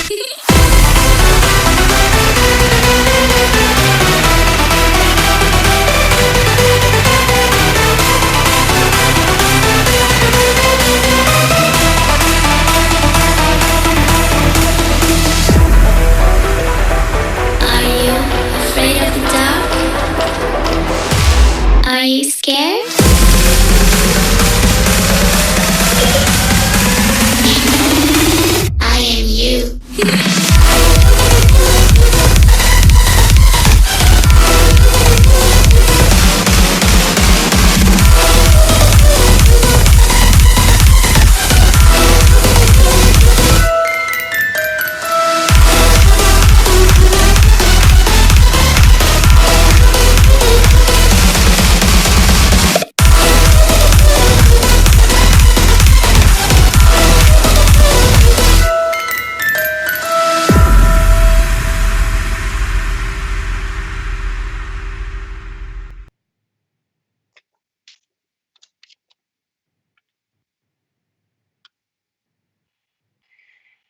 Are you scared? I am you.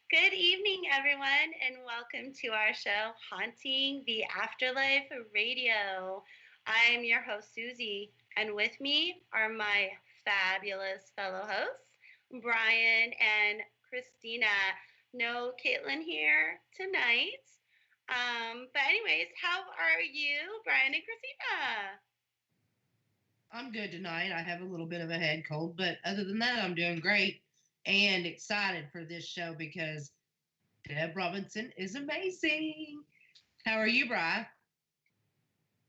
Good evening, everyone, and welcome to our show, Haunting the Afterlife Radio. I'm your host, Susie, and with me are my fabulous fellow hosts, Brian and Christina. No Caitlin here tonight. But anyways, how are you, Brian and Christina? I'm good tonight. I have a little bit of a head cold, but other than that, I'm doing great and excited for this show because Deb Robinson is amazing. How are you, Bri?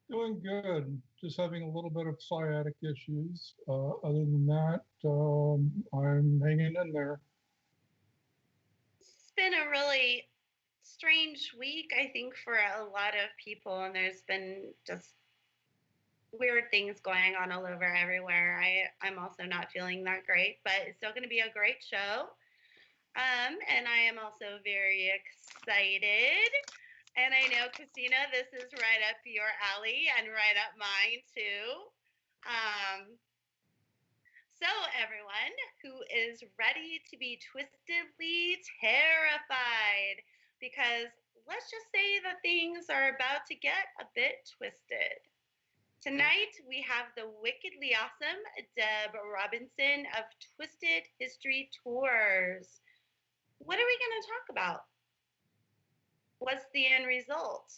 Doing good. Just having a little bit of sciatic issues. Other than that, I'm hanging in there. It's been a really strange week, I think, for a lot of people, and there's been just weird things going on all over everywhere. I'm also not feeling that great, but it's still going to be a great show. And I am also very excited. And I know, Christina, this is right up your alley and right up mine, too. So, everyone who is ready to be twistedly terrified, because let's just say that things are about to get a bit twisted. Tonight, we have the wickedly awesome Deb Robinson of Twisted History Tours. What are we going to talk about? What's the end result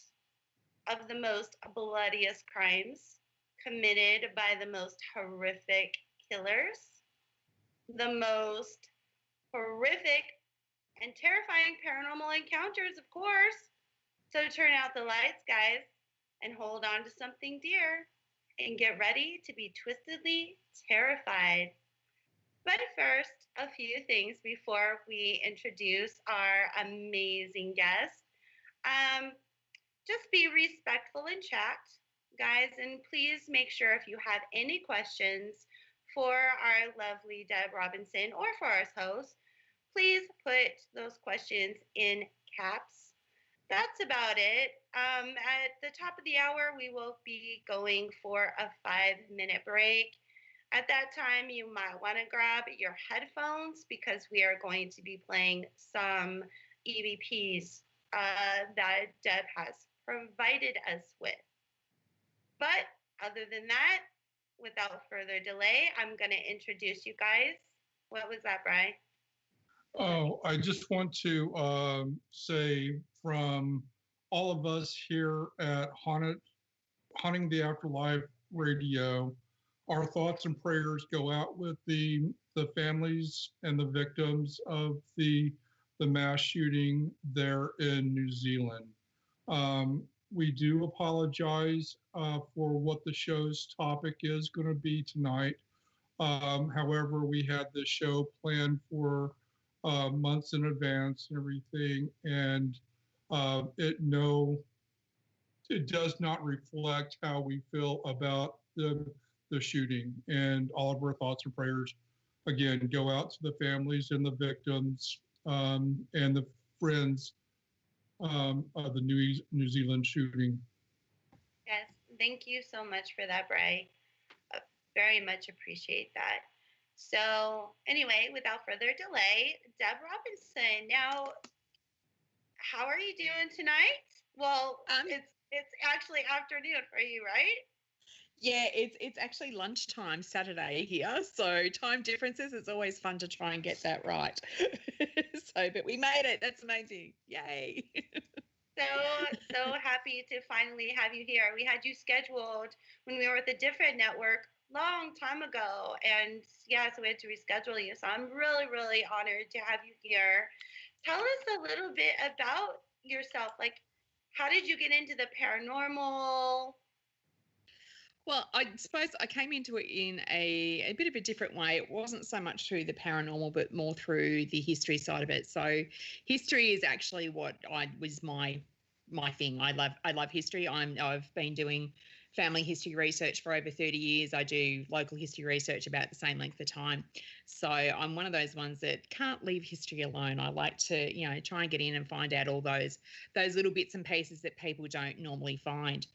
of the most bloodiest crimes committed by the most horrific killers? The most horrific and terrifying paranormal encounters, of course. So turn out the lights, guys, and hold on to something dear and get ready to be twistedly terrified. But first, a few things before we introduce our amazing guest. Just be respectful in chat, guys, and please make sure if you have any questions for our lovely Deb Robinson or for our host, please put those questions in caps. That's about it. At the top of the hour, we will be going for a 5-minute break. At that time, you might want to grab your headphones because we are going to be playing some EVPs that Deb has provided us with. But other than that, without further delay, I'm going to introduce you guys. What was that, Brian? Oh, I just want to say from all of us here at Haunting the Afterlife Radio, our thoughts and prayers go out with the families and the victims of the mass shooting there in New Zealand. We do apologize for what the show's topic is going to be tonight. However, we had this show planned for months in advance and everything, and it does not reflect how we feel about the shooting. And all of our thoughts and prayers, again, go out to the families and the victims and the friends of the New Zealand shooting. Yes, thank you so much for that, Bri. Very much appreciate that. So anyway, without further delay, Deb Robinson. Now, how are you doing tonight? Well, it's actually afternoon for you, right? Yeah, it's actually lunchtime Saturday here, so time differences. It's always fun to try and get that right. But we made it. That's amazing! Yay! So happy to finally have you here. We had you scheduled when we were with a different network long time ago, and so we had to reschedule you. So I'm really, really honored to have you here. Tell us a little bit about yourself. Like, how did you get into the paranormal? Well, I suppose I came into it in a bit of a different way. It wasn't so much through the paranormal, but more through the history side of it. So history is actually what was my thing. I love history. I've been doing family history research for over 30 years. I do local history research about the same length of time. So I'm one of those ones that can't leave history alone. I like to, try and get in and find out all those little bits and pieces that people don't normally find.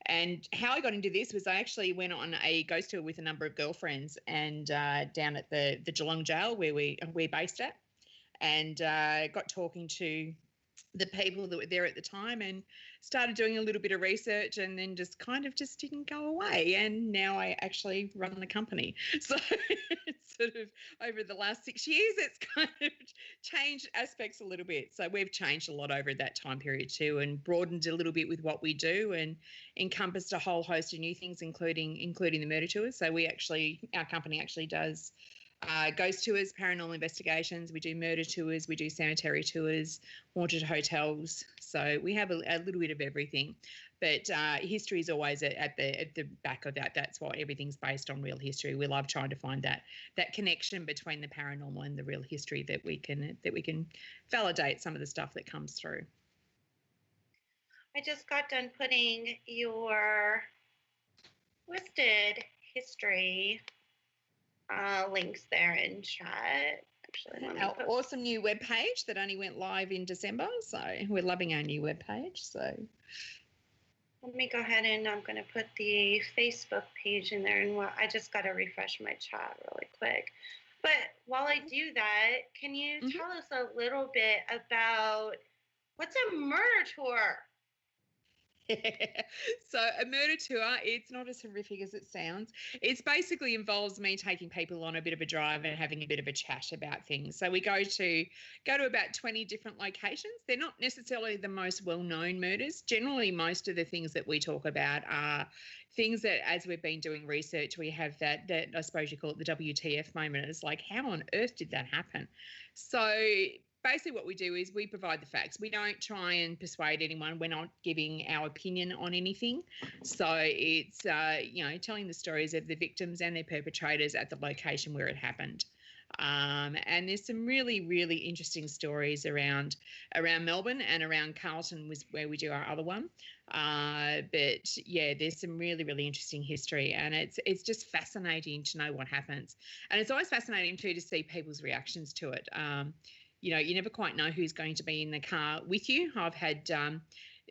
And how I got into this was I actually went on a ghost tour with a number of girlfriends and down at the Geelong jail where we're based at, and got talking to the people that were there at the time and started doing a little bit of research, and then just didn't go away. And now I actually run the company. So it's sort of over the last 6 years, it's kind of changed aspects a little bit. So we've changed a lot over that time period too, and broadened a little bit with what we do, and encompassed a whole host of new things, including the murder tours. So our company actually does ghost tours, paranormal investigations. We do murder tours, we do cemetery tours, haunted hotels. So we have a little bit of everything. But history is always at the back of that. That's what everything's based on, real history. We love trying to find that connection between the paranormal and the real history, that we can validate some of the stuff that comes through. I just got done putting your Twisted history links there in chat. Actually, our awesome new webpage that only went live in December. So we're loving our new webpage. So let me go ahead and I'm going to put the Facebook page in there. And I just got to refresh my chat really quick. But while I do that, can you tell us a little bit about what's a murder tour? So a murder tour, it's not as horrific as it sounds. It basically involves me taking people on a bit of a drive and having a bit of a chat about things. So we go to about 20 different locations. They're not necessarily the most well-known murders. Generally, most of the things that we talk about are things that, as we've been doing research, we have that I suppose you call it the WTF moment. It's like, how on earth did that happen? So basically what we do is we provide the facts. We don't try and persuade anyone. We're not giving our opinion on anything. So it's, telling the stories of the victims and their perpetrators at the location where it happened. And there's some really, really interesting stories around Melbourne, and around Carlton was where we do our other one. But yeah, there's some really, really interesting history, and it's just fascinating to know what happens. And it's always fascinating too to see people's reactions to it. You never quite know who's going to be in the car with you. I've had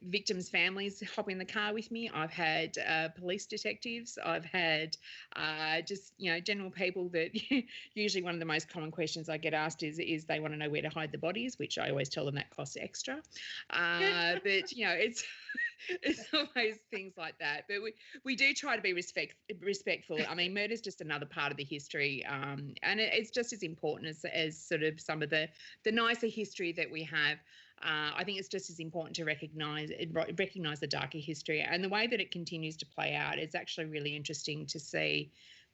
victims' families hop in the car with me. I've had police detectives. I've had general people that usually one of the most common questions I get asked is they want to know where to hide the bodies, which I always tell them that costs extra. But, it's always things like that. But we do try to be respectful. I mean, murder's just another part of the history, and it's just as important as sort of some of the nicer history that we have. I think it's just as important to recognise the darker history, and the way that it continues to play out. It's actually really interesting to see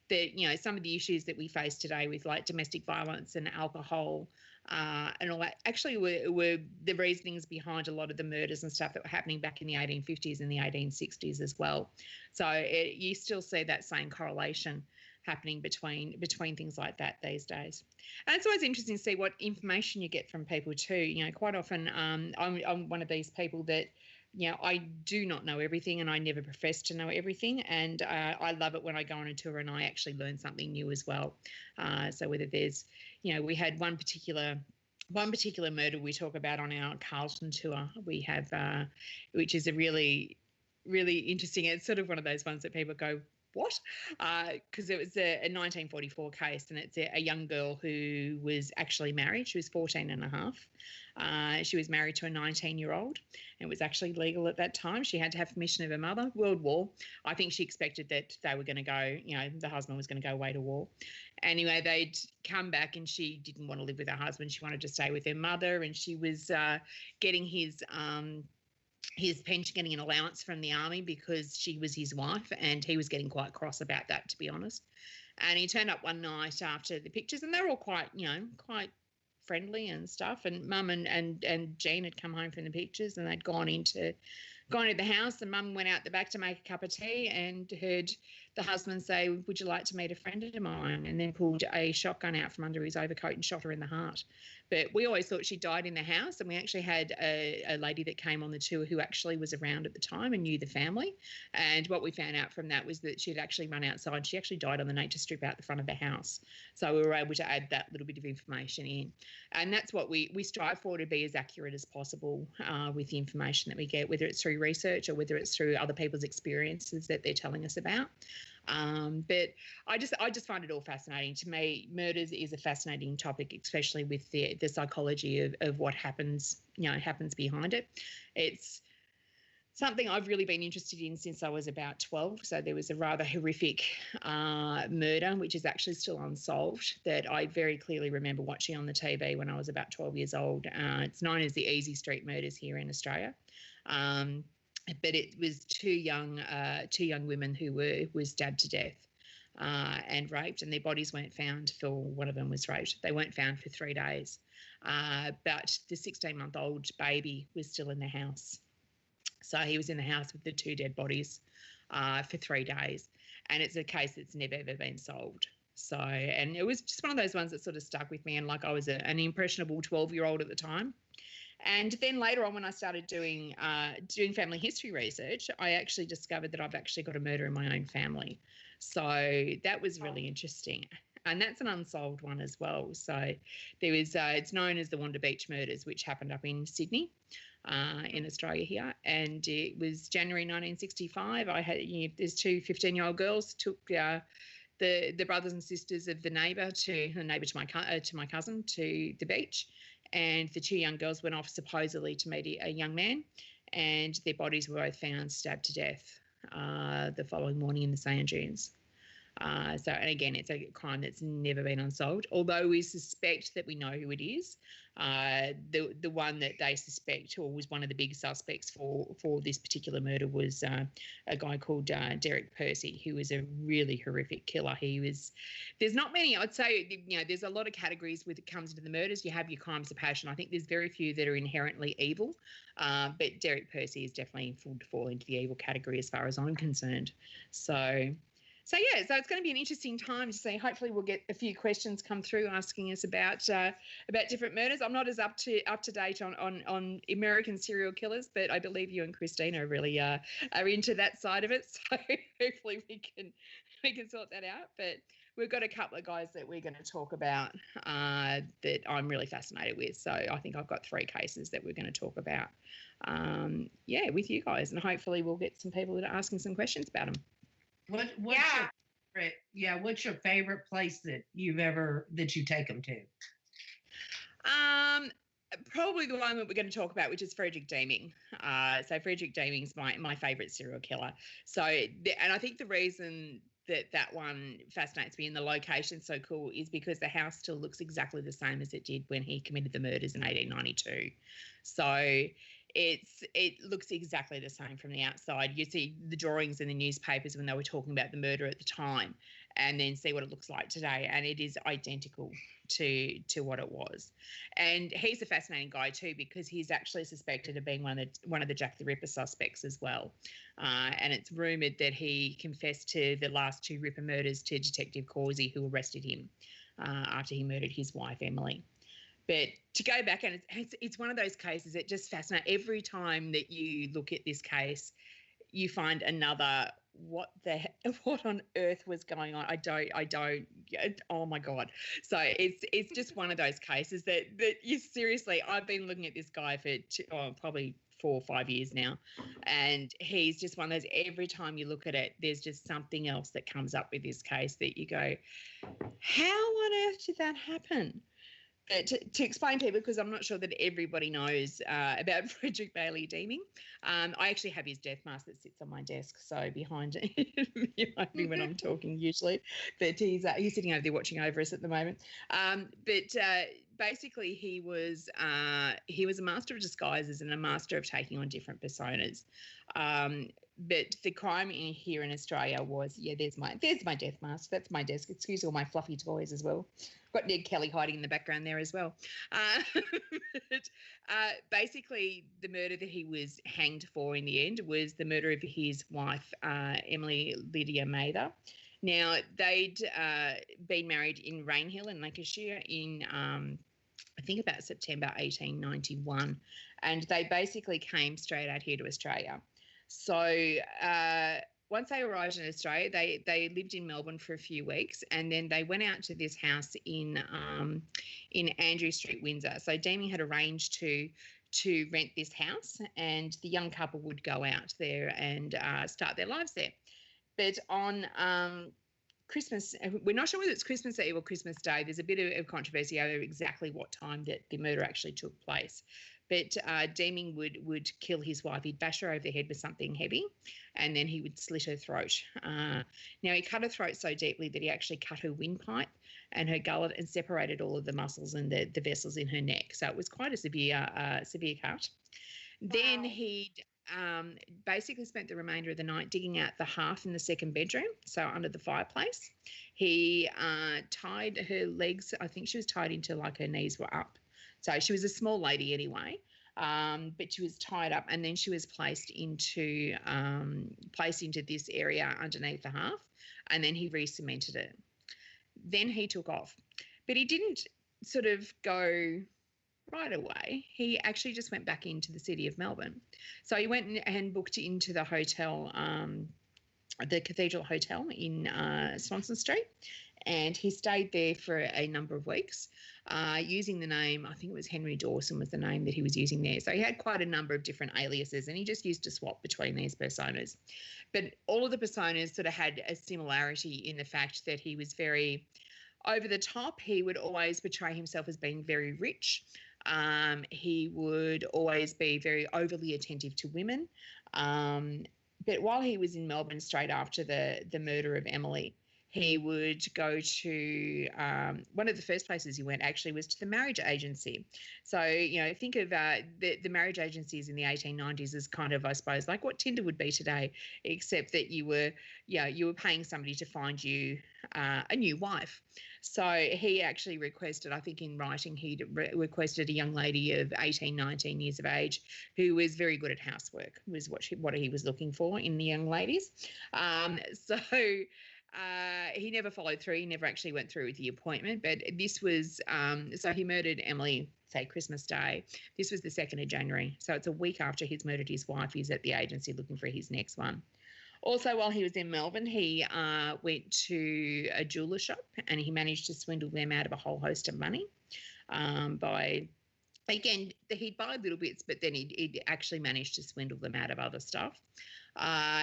that, some of the issues that we face today with like domestic violence and alcohol and all that actually were the reasonings behind a lot of the murders and stuff that were happening back in the 1850s and the 1860s as well. So you still see that same correlation happening between things like that these days. And it's always interesting to see what information you get from people too. Quite often I'm one of these people that, I do not know everything, and I never profess to know everything. And I love it when I go on a tour and I actually learn something new as well. So whether there's, we had one particular murder we talk about on our Carlton tour. We have, which is a really, really interesting. It's sort of one of those ones that people go, what? Because it was a 1944 case, and it's a young girl who was actually married. She was 14 and a half. She was married to a 19-year-old. It was actually legal at that time. She had to have permission of her mother. World War. I think she expected that they were going to go, the husband was going to go away to war. Anyway, they'd come back and she didn't want to live with her husband. She wanted to stay with her mother, and she was getting his pension, getting an allowance from the army because she was his wife, and he was getting quite cross about that, to be honest. And he turned up one night after the pictures, and they were all quite friendly and stuff. And Mum and Jean had come home from the pictures, and they'd gone into the house, and Mum went out the back to make a cup of tea and heard the husband say, "Would you like to meet a friend of mine?" and then pulled a shotgun out from under his overcoat and shot her in the heart. But we always thought she died in the house, and we actually had a lady that came on the tour who actually was around at the time and knew the family. And what we found out from that was that she'd actually run outside. She actually died on the nature strip out the front of the house. So we were able to add that little bit of information in. And that's what we strive for, to be as accurate as possible with the information that we get, whether it's through research or whether it's through other people's experiences that they're telling us about. But I just find it all fascinating. To me, murders is a fascinating topic, especially with the psychology of what happens behind it. It's something I've really been interested in since I was about 12. So there was a rather horrific murder, which is actually still unsolved, that I very clearly remember watching on the TV when I was about 12 years old. It's known as the Easy Street murders here in Australia. But it was two young women who were stabbed to death and raped, and their bodies weren't found for, one of them was raped. They weren't found for 3 days. But the 16-month-old baby was still in the house. So he was in the house with the two dead bodies for 3 days. And it's a case that's never, ever been solved. So, and it was just one of those ones that sort of stuck with me. And like, I was an impressionable 12-year-old at the time. And then later on, when I started doing family history research, I actually discovered that I've actually got a murder in my own family. So that was really interesting. And that's an unsolved one as well. So there was, it's known as the Wanda Beach murders, which happened up in Sydney, in Australia here. And it was January 1965. I had, there's two 15-year-old girls took the brothers and sisters of the neighbour to my cousin to the beach. And the two young girls went off supposedly to meet a young man, and their bodies were both found stabbed to death the following morning in the sand dunes. So, and again, it's a crime that's never been unsolved, although we suspect that we know who it is. The one that they suspect, or was one of the big suspects for this particular murder, was a guy called Derek Percy, who was a really horrific killer. There's not many, I'd say, there's a lot of categories when it comes to the murders. You have your crimes of passion. I think there's very few that are inherently evil, but Derek Percy is definitely fall into the evil category as far as I'm concerned. So yeah, so it's going to be an interesting time to see. Hopefully, we'll get a few questions come through asking us about different murders. I'm not as up to date on American serial killers, but I believe you and Christina really are into that side of it. So hopefully we can sort that out. But we've got a couple of guys that we're going to talk about that I'm really fascinated with. So I think I've got 3 cases that we're going to talk about. With you guys, and hopefully we'll get some people that are asking some questions about them. What's your favorite place that you take them to? Probably the one that we're going to talk about, which is Frederick Deeming. So Frederick Deeming's my favorite serial killer. So, and I think the reason that one fascinates me and the location's so cool is because the house still looks exactly the same as it did when he committed the murders in 1892. So it looks exactly the same from the outside. You see the drawings in the newspapers when they were talking about the murder at the time, and then see what it looks like today, and it is identical to what it was. And he's a fascinating guy too, because he's actually suspected of being one of the Jack the Ripper suspects as well. And it's rumoured that he confessed to the last 2 Ripper murders to Detective Causey, who arrested him after he murdered his wife Emily. But to go back, and it's one of those cases that just fascinates. Every time that you look at this case, you find another, what on earth was going on? I don't, oh my God. So it's just one of those cases that you seriously, I've been looking at this guy for probably 4 or 5 years now. And he's just one of those, every time you look at it, there's just something else that comes up with this case that you go, how on earth did that happen? But to explain to people, because I'm not sure that everybody knows about Frederick Bailey Deeming, I actually have his death mask that sits on my desk, so behind me when I'm talking usually. But he's sitting over there watching over us at the moment. Basically, he was a master of disguises and a master of taking on different personas. But the crime here in Australia was, there's my death mask. That's my desk. Excuse all my fluffy toys as well. Got Ned Kelly hiding in the background there as well. Basically, the murder that he was hanged for in the end was the murder of his wife, Emily Lydia Mather. Now, they'd been married in Rainhill in Lancashire in, I think, about September 1891, and they basically came straight out here to Australia. So once they arrived in Australia, they lived in Melbourne for a few weeks, and then they went out to this house in Andrew Street, Windsor. So Deeming had arranged to rent this house, and the young couple would go out there and start their lives there. But on Christmas, we're not sure whether it's Christmas Eve or Christmas Day. There's a bit of controversy over exactly what time that the murder actually took place. But Deeming would kill his wife. He'd bash her over the head with something heavy, and then he would slit her throat. Now, he cut her throat so deeply that he actually cut her windpipe and her gullet and separated all of the muscles and the vessels in her neck. So it was quite a severe cut. Wow. Then he'd basically spent the remainder of the night digging out the hearth in the second bedroom, so under the fireplace. He tied her legs. I think she was tied into like her knees were up. So she was a small lady anyway, but she was tied up, and then she was placed into this area underneath the hearth, and then he re-cemented it. Then he took off, but he didn't sort of go right away. He actually just went back into the city of Melbourne. So he went and booked into the hotel, the Cathedral Hotel in Swanston Street, and he stayed there for a number of weeks using the name, I think it was Henry Dawson was the name that he was using there. So he had quite a number of different aliases, and he just used to swap between these personas. But all of the personas sort of had a similarity in the fact that he was very over the top. He would always portray himself as being very rich. He would always be very overly attentive to women. But while he was in Melbourne straight after the murder of Emily, he would go to one of the first places he went actually was to the marriage agency. So, think of the marriage agencies in the 1890s as kind of, I suppose, like what Tinder would be today, except that you were paying somebody to find you a new wife. So he actually requested, I think in writing, he requested a young lady of 18, 19 years of age who was very good at housework, was what he was looking for in the young ladies. He never followed through. He never actually went through with the appointment. But this was, so he murdered Emily, say, Christmas Day. This was the 2nd of January. So it's a week after he's murdered his wife. He's at the agency looking for his next one. Also, while he was in Melbourne, he went to a jeweller shop and he managed to swindle them out of a whole host of money by, again, he'd buy little bits, but then he'd actually managed to swindle them out of other stuff.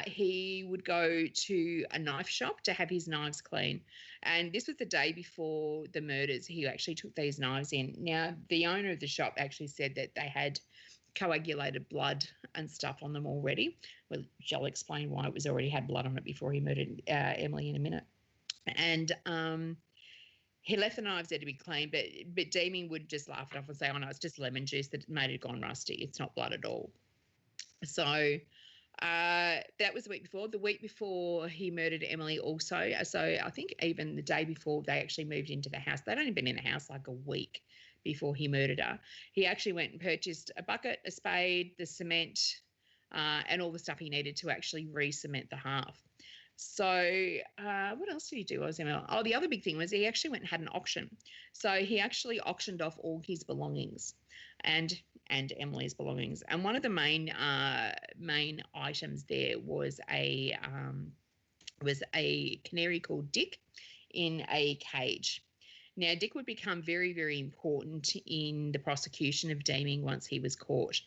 He would go to a knife shop to have his knives clean. And this was the day before the murders. He actually took these knives in. Now, the owner of the shop actually said that they had coagulated blood and stuff on them already. Well, I'll explain why it was already had blood on it before he murdered Emily in a minute. And he left the knives there to be clean, but Deeming would just laugh it off and say, oh, no, it's just lemon juice that made it gone rusty. It's not blood at all. So that was the week before. The week before he murdered Emily also. So I think even the day before they actually moved into the house, they'd only been in the house like a week before he murdered her. He actually went and purchased a bucket, a spade, the cement, and all the stuff he needed to actually re-cement the hearth. So what else did he do? Oh, the other big thing was he actually went and had an auction. So he actually auctioned off all his belongings and Emily's belongings. And one of the main items there was a canary called Dick in a cage. Now, Dick would become very, very important in the prosecution of Deeming once he was caught,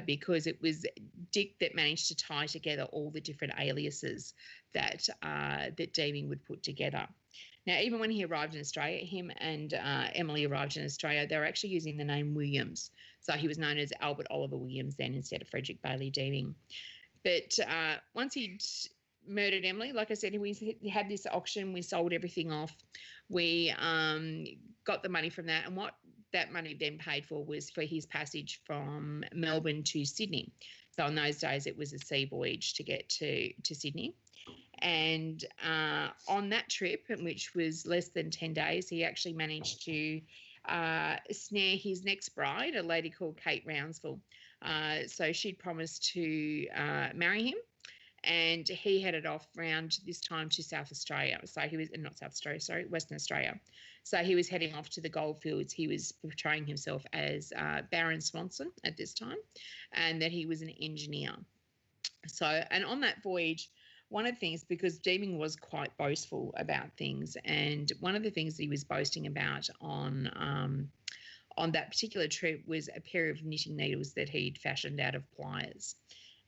because it was Dick that managed to tie together all the different aliases that Deeming would put together. Now, even when he arrived in Australia, him and Emily arrived in Australia, they were actually using the name Williams. So he was known as Albert Oliver Williams then instead of Frederick Bailey Deeming. But once he'd murdered Emily, like I said, we had this auction, we sold everything off, we got the money from that, and what that money then paid for was for his passage from Melbourne to Sydney. So in those days it was a sea voyage to get to Sydney. And on that trip, which was less than 10 days, he actually managed to snare his next bride, a lady called Kate Rounsville. So she'd promised to marry him, and he headed off round this time to South Australia. So he was not South Australia, sorry, Western Australia. So he was heading off to the goldfields. He was portraying himself as Baron Swanson at this time, and that he was an engineer. So, and on that voyage, one of the things, because Deeming was quite boastful about things, and one of the things he was boasting about on that particular trip was a pair of knitting needles that he'd fashioned out of pliers.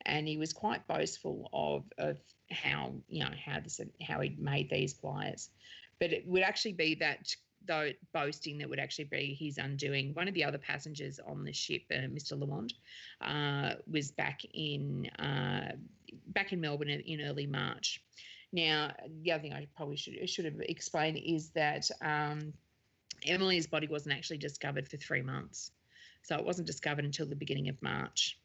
And he was quite boastful of how he'd made these pliers. But it would actually be that, though, boasting that would actually be his undoing. One of the other passengers on the ship, Mr. Lamond, was back in Melbourne in early March. Now, the other thing I probably should have explained is that Emily's body wasn't actually discovered for 3 months. So it wasn't discovered until the beginning of March.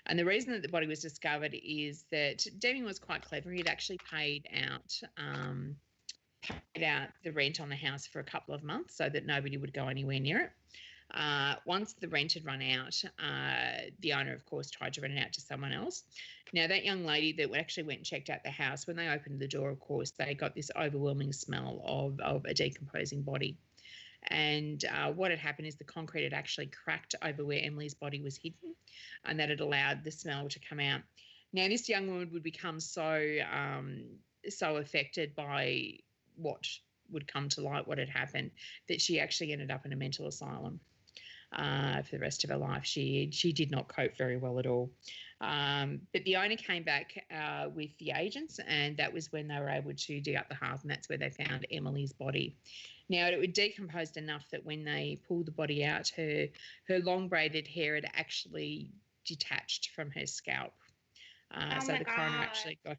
And the reason that the body was discovered is that Deeming was quite clever. He'd actually paid out the rent on the house for a couple of months so that nobody would go anywhere near it. Once the rent had run out, the owner, of course, tried to rent it out to someone else. Now, that young lady that actually went and checked out the house, when they opened the door, of course, they got this overwhelming smell of a decomposing body. And what had happened is the concrete had actually cracked over where Emily's body was hidden, and that had allowed the smell to come out. Now, this young woman would become so affected by what would come to light, what had happened, that she actually ended up in a mental asylum for the rest of her life. She did not cope very well at all. But the owner came back with the agents, and that was when they were able to dig up the hearth, and that's where they found Emily's body. Now, it had decomposed enough that when they pulled the body out, her long braided hair had actually detached from her scalp. So the coroner actually got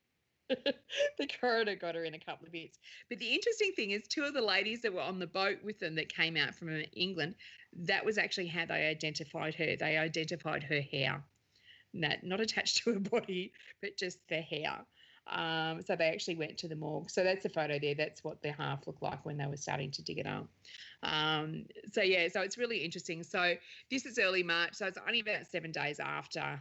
the coroner got her in a couple of bits. But the interesting thing is, two of the ladies that were on the boat with them that came out from England, that was actually how they identified her. They identified her hair, not attached to her body, but just the hair. So they actually went to the morgue. So that's a photo there. That's what the half looked like when they were starting to dig it up. So it's really interesting. So this is early March. So it's only about 7 days after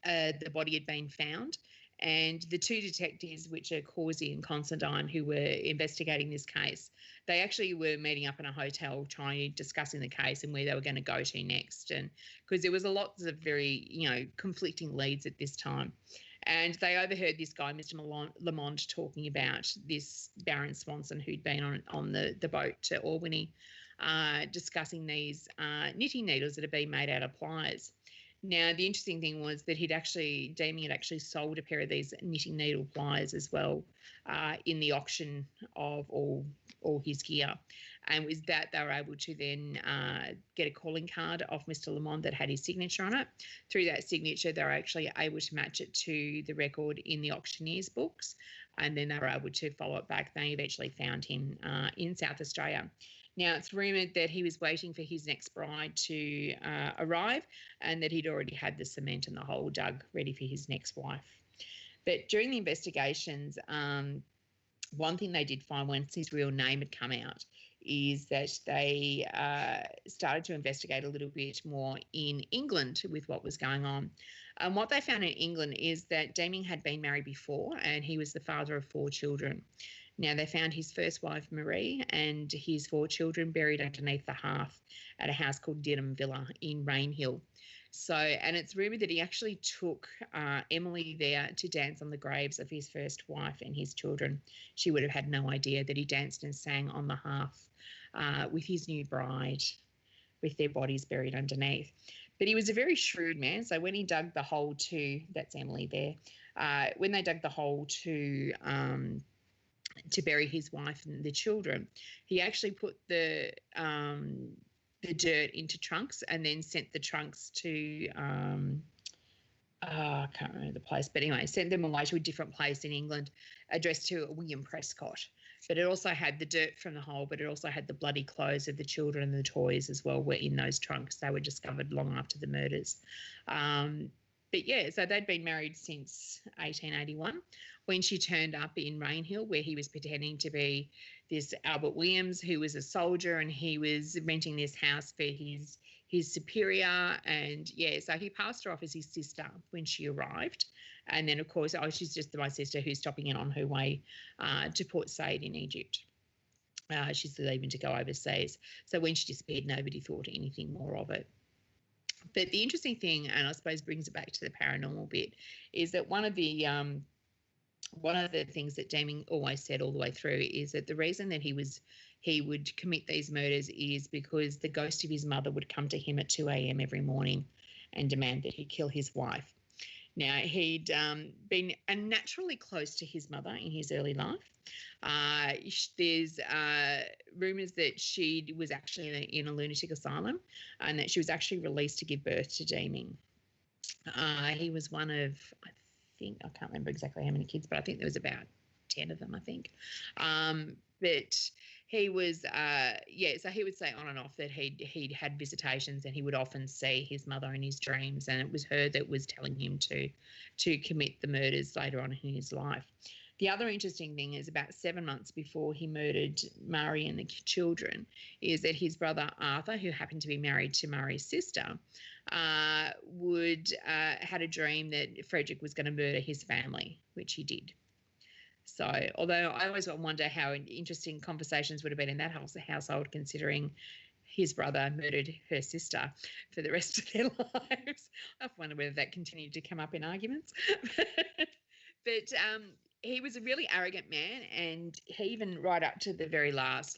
the body had been found. And the two detectives, which are Causey and Considine, who were investigating this case, they actually were meeting up in a hotel discussing the case and where they were going to go to next. And because there was a lot of very, conflicting leads at this time. And they overheard this guy, Mr. Lamond, talking about this Baron Swanson who'd been on the boat to Albany, discussing these knitting needles that had been made out of pliers. Now, the interesting thing was that Deeming had actually sold a pair of these knitting needle pliers as well in the auction of all his gear. And with that, they were able to then get a calling card off Mr. Lamond that had his signature on it. Through that signature, they were actually able to match it to the record in the auctioneer's books, and then they were able to follow it back. They eventually found him in South Australia. Now, it's rumoured that he was waiting for his next bride to arrive, and that he'd already had the cement and the hole dug ready for his next wife. But during the investigations, one thing they did find once his real name had come out is that they started to investigate a little bit more in England with what was going on. And what they found in England is that Deeming had been married before, and he was the father of 4 children. Now, they found his first wife, Marie, and his 4 children buried underneath the hearth at a house called Denham Villa in Rainhill. So, and it's rumoured that he actually took Emily there to dance on the graves of his first wife and his children. She would have had no idea that he danced and sang on the hearth with his new bride, with their bodies buried underneath. But he was a very shrewd man. So when he dug the hole that's Emily there, when they dug the hole to bury his wife and the children, he actually put the dirt into trunks and then sent the trunks to I can't remember the place, but anyway, sent them away to a different place in England addressed to William Prescott. But it also had the dirt from the hole, but it also had the bloody clothes of the children and the toys as well were in those trunks. They were discovered long after the murders. But yeah, so they'd been married since 1881 when she turned up in Rainhill, where he was pretending to be this Albert Williams, who was a soldier, and he was renting this house for his superior. And yeah, so he passed her off as his sister when she arrived. And then, of course, she's just my sister who's stopping in on her way to Port Said in Egypt. She's leaving to go overseas. So when she disappeared, nobody thought anything more of it. But the interesting thing, and I suppose brings it back to the paranormal bit, is that one of the things that Deming always said all the way through is that the reason that he would commit these murders is because the ghost of his mother would come to him at 2 a.m. every morning and demand that he kill his wife. Now, he'd been unnaturally close to his mother in his early life. There's rumours that she was actually in a lunatic asylum and that she was actually released to give birth to Deming. He was one of, I can't remember exactly how many kids, but I think there was about 10 of them, I think. But he was, so he would say on and off that he'd had visitations and he would often see his mother in his dreams, and it was her that was telling him to commit the murders later on in his life. The other interesting thing is about 7 months before he murdered Murray and the children is that his brother Arthur, who happened to be married to Murray's sister, had a dream that Frederick was going to murder his family, which he did. So, although I always wonder how interesting conversations would have been in that household, considering his brother murdered her sister for the rest of their lives. I wonder whether that continued to come up in arguments. But he was a really arrogant man, and he even right up to the very last,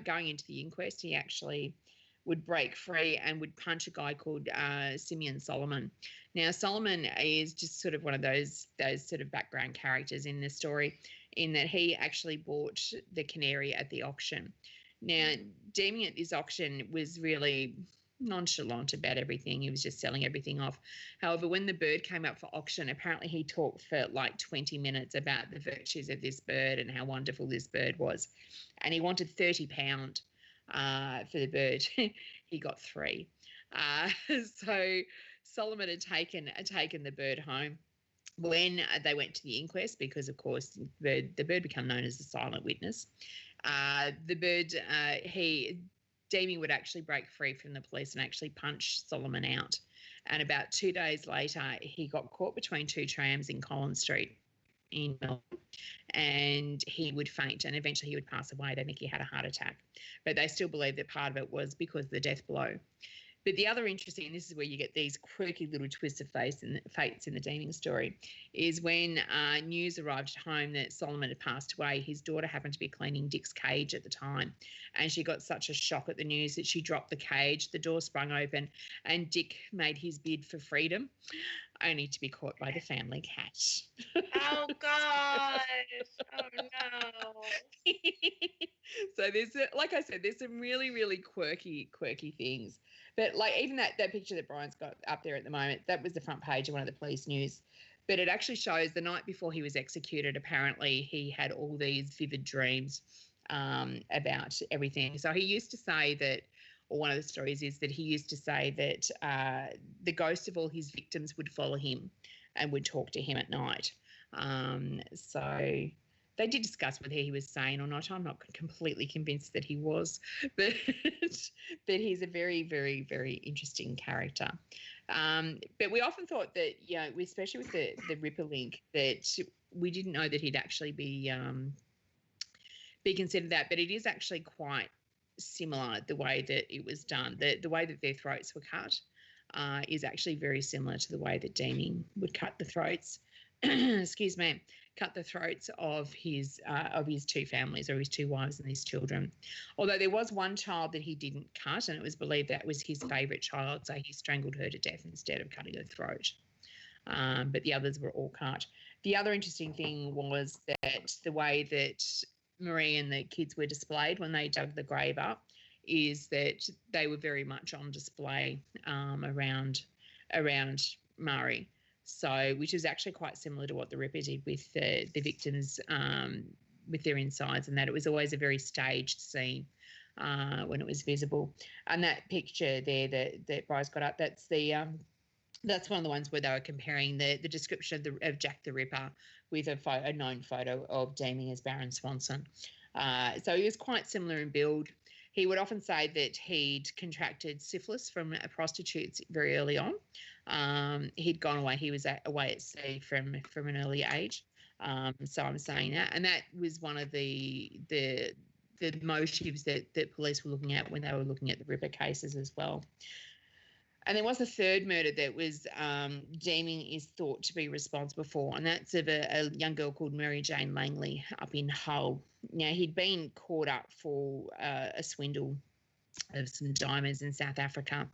going into the inquest, he actually would break free and would punch a guy called Simeon Solomon. Now, Solomon is just sort of one of those sort of background characters in the story, in that he actually bought the canary at the auction. Now, Deming at this auction was really nonchalant about everything. He was just selling everything off. However, when the bird came up for auction, apparently he talked for like 20 minutes about the virtues of this bird and how wonderful this bird was. And he wanted £30 for the bird. He got 3. So Solomon had taken the bird home. When they went to the inquest, because of course the bird became known as the silent witness, Deming would actually break free from the police and actually punch Solomon out. And about 2 days later, he got caught between 2 trams in Collins Street in Melbourne, and he would faint, and eventually he would pass away. They think he had a heart attack, but they still believe that part of it was because of the death blow. But the other interesting, and this is where you get these quirky little twists of fates in the Deming story, is when news arrived at home that Solomon had passed away. His daughter happened to be cleaning Dick's cage at the time, and she got such a shock at the news that she dropped the cage. The door sprung open, and Dick made his bid for freedom, only to be caught by the family cat. Oh, gosh. Oh, no. So like I said, there's some really, really quirky things. But like even that picture that Brian's got up there at the moment, that was the front page of one of the police news. But it actually shows the night before he was executed, apparently he had all these vivid dreams about everything. So he used to say that, or one of the stories is that he used to say that the ghost of all his victims would follow him and would talk to him at night. So they did discuss whether he was sane or not. I'm not completely convinced that he was, but he's a very, very, very interesting character. But we often thought that, especially with the Ripper link, that we didn't know that he'd actually be be considered that, but it is actually quite similar the way that it was done. The way that their throats were cut is actually very similar to the way that Deeming would cut the throats. Excuse me, cut the throats of his two families, or his two wives and his children. Although there was one child that he didn't cut, and it was believed that was his favourite child, so he strangled her to death instead of cutting her throat. But the others were all cut. The other interesting thing was that the way that Marie and the kids were displayed when they dug the grave up is that they were very much on display around Murray. So, which is actually quite similar to what the Ripper did with the victims with their insides, and that it was always a very staged scene when it was visible. And that picture there that Bryce got up, that's one of the ones where they were comparing the description of Jack the Ripper with a known photo of Deeming as Baron Swanson. So he was quite similar in build. He would often say that he'd contracted syphilis from prostitutes very early on. He'd gone away. He was away at sea from an early age. So I'm saying that. And that was one of the motives that police were looking at when they were looking at the Ripper cases as well. And there was a third murder that was Deeming is thought to be responsible for, and that's of a young girl called Mary Jane Langley up in Hull. Now, he'd been caught up for a swindle of some diamonds in South Africa,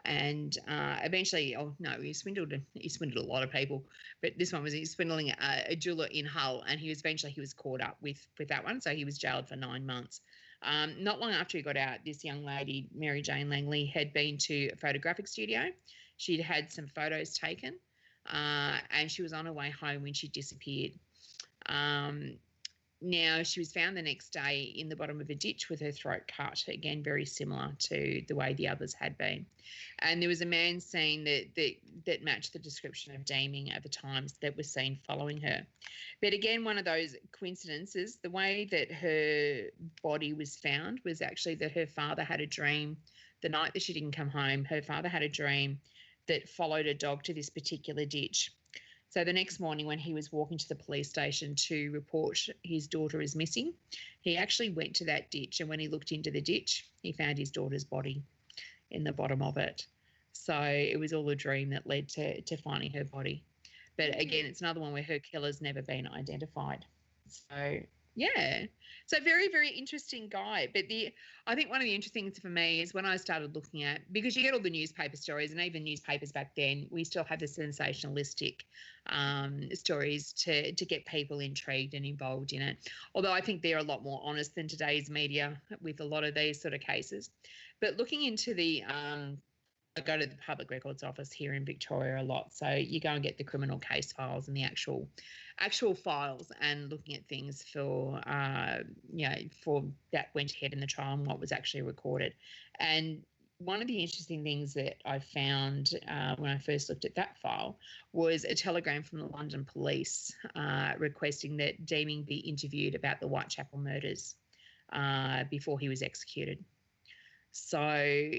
and eventually, he swindled a lot of people, but this one was he was swindling a jeweler in Hull, and he was caught up with that one, so he was jailed for 9 months. Not long after he got out, this young lady, Mary Jane Langley, had been to a photographic studio. She'd had some photos taken, and she was on her way home when she disappeared. Now, she was found the next day in the bottom of a ditch with her throat cut, again, very similar to the way the others had been. And there was a man seen that matched the description of Deeming at the times that was seen following her. But again, one of those coincidences, the way that her body was found was actually that her father had a dream the night that she didn't come home. Her father had a dream that followed a dog to this particular ditch. So the next morning when he was walking to the police station to report his daughter as missing, he actually went to that ditch, and when he looked into the ditch, he found his daughter's body in the bottom of it. So it was all a dream that led to finding her body. But again, it's another one where her killer's never been identified. So, yeah. So very, very interesting guy. But I think one of the interesting things for me is when I started looking at, because you get all the newspaper stories, and even newspapers back then, we still had the sensationalistic stories to get people intrigued and involved in it. Although I think they're a lot more honest than today's media with a lot of these sort of cases. But looking into I go to the Public Records Office here in Victoria a lot. So you go and get the criminal case files and the actual files, and looking at things for that went ahead in the trial and what was actually recorded. And one of the interesting things that I found when I first looked at that file was a telegram from the London police requesting that Deeming be interviewed about the Whitechapel murders before he was executed. So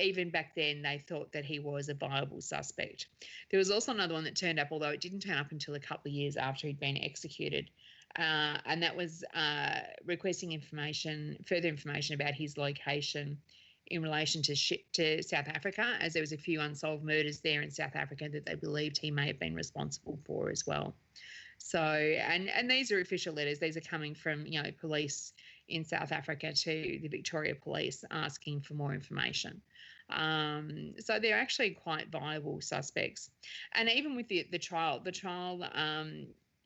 even back then, they thought that he was a viable suspect. There was also another one that turned up, although it didn't turn up until a couple of years after he'd been executed, and that was requesting further information about his location in relation to South Africa, as there was a few unsolved murders there in South Africa that they believed he may have been responsible for as well. So, and these are official letters. These are coming from, police in South Africa to the Victoria Police asking for more information. So they're actually quite viable suspects. And even with the trial,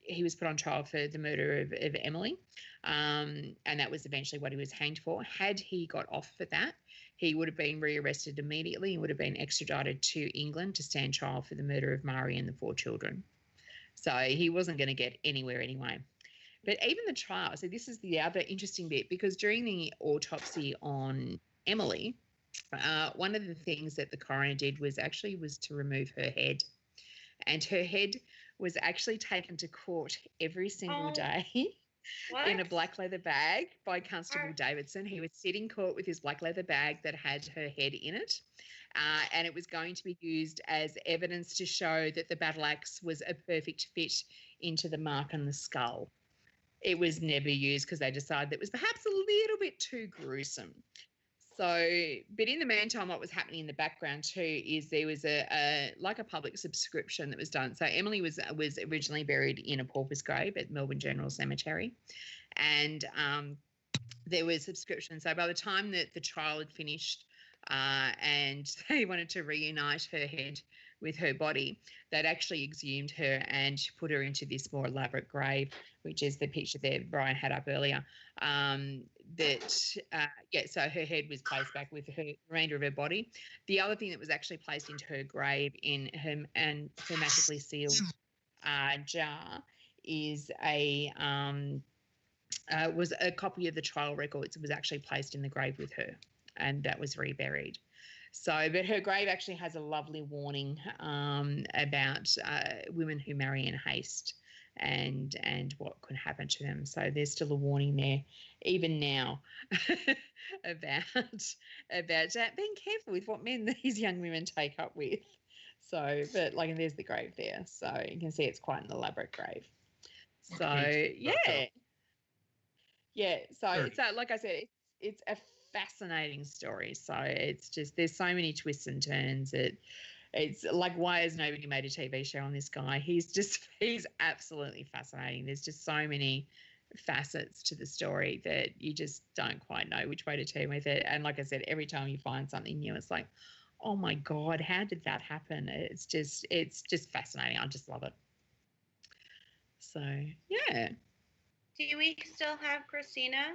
he was put on trial for the murder of Emily, and that was eventually what he was hanged for. Had he got off for that, he would have been rearrested immediately and would have been extradited to England to stand trial for the murder of Murray and the 4 children. So he wasn't going to get anywhere anyway. But even the trial, so this is the other interesting bit, because during the autopsy on Emily, one of the things that the coroner did was to remove her head. And her head was actually taken to court every single day in a black leather bag by Constable Davidson. He would sit in court with his black leather bag that had her head in it. And it was going to be used as evidence to show that the battle axe was a perfect fit into the mark on the skull. it was never used because they decided it was perhaps a little bit too gruesome. So, but in the meantime, what was happening in the background too is there was a public subscription that was done. So Emily was originally buried in a pauper's grave at Melbourne General Cemetery, and there was subscription. So by the time that the trial had finished, and they wanted to reunite her head with her body, they'd actually exhumed her and put her into this more elaborate grave, which is the picture that Brian had up earlier. So her head was placed back with her remainder of her body. The other thing that was actually placed into her grave in her and hermetically sealed jar is was a copy of the trial records. It was actually placed in the grave with her, and that was reburied. So, but her grave actually has a lovely warning about women who marry in haste and what could happen to them. So there's still a warning there, even now, about being careful with what men these young women take up with. So, but like, and there's the grave there. So you can see it's quite an elaborate grave. So yeah. So it's like I said, it's a fascinating story. So it's just, there's so many twists and turns. It's like, why has nobody made a TV show on this guy? He's absolutely fascinating. There's just so many facets to the story that you just don't quite know which way to turn with it. And like I said, every time you find something new, it's like, oh my God, how did that happen? It's just fascinating. I just love it. So yeah. Do we still have Christina?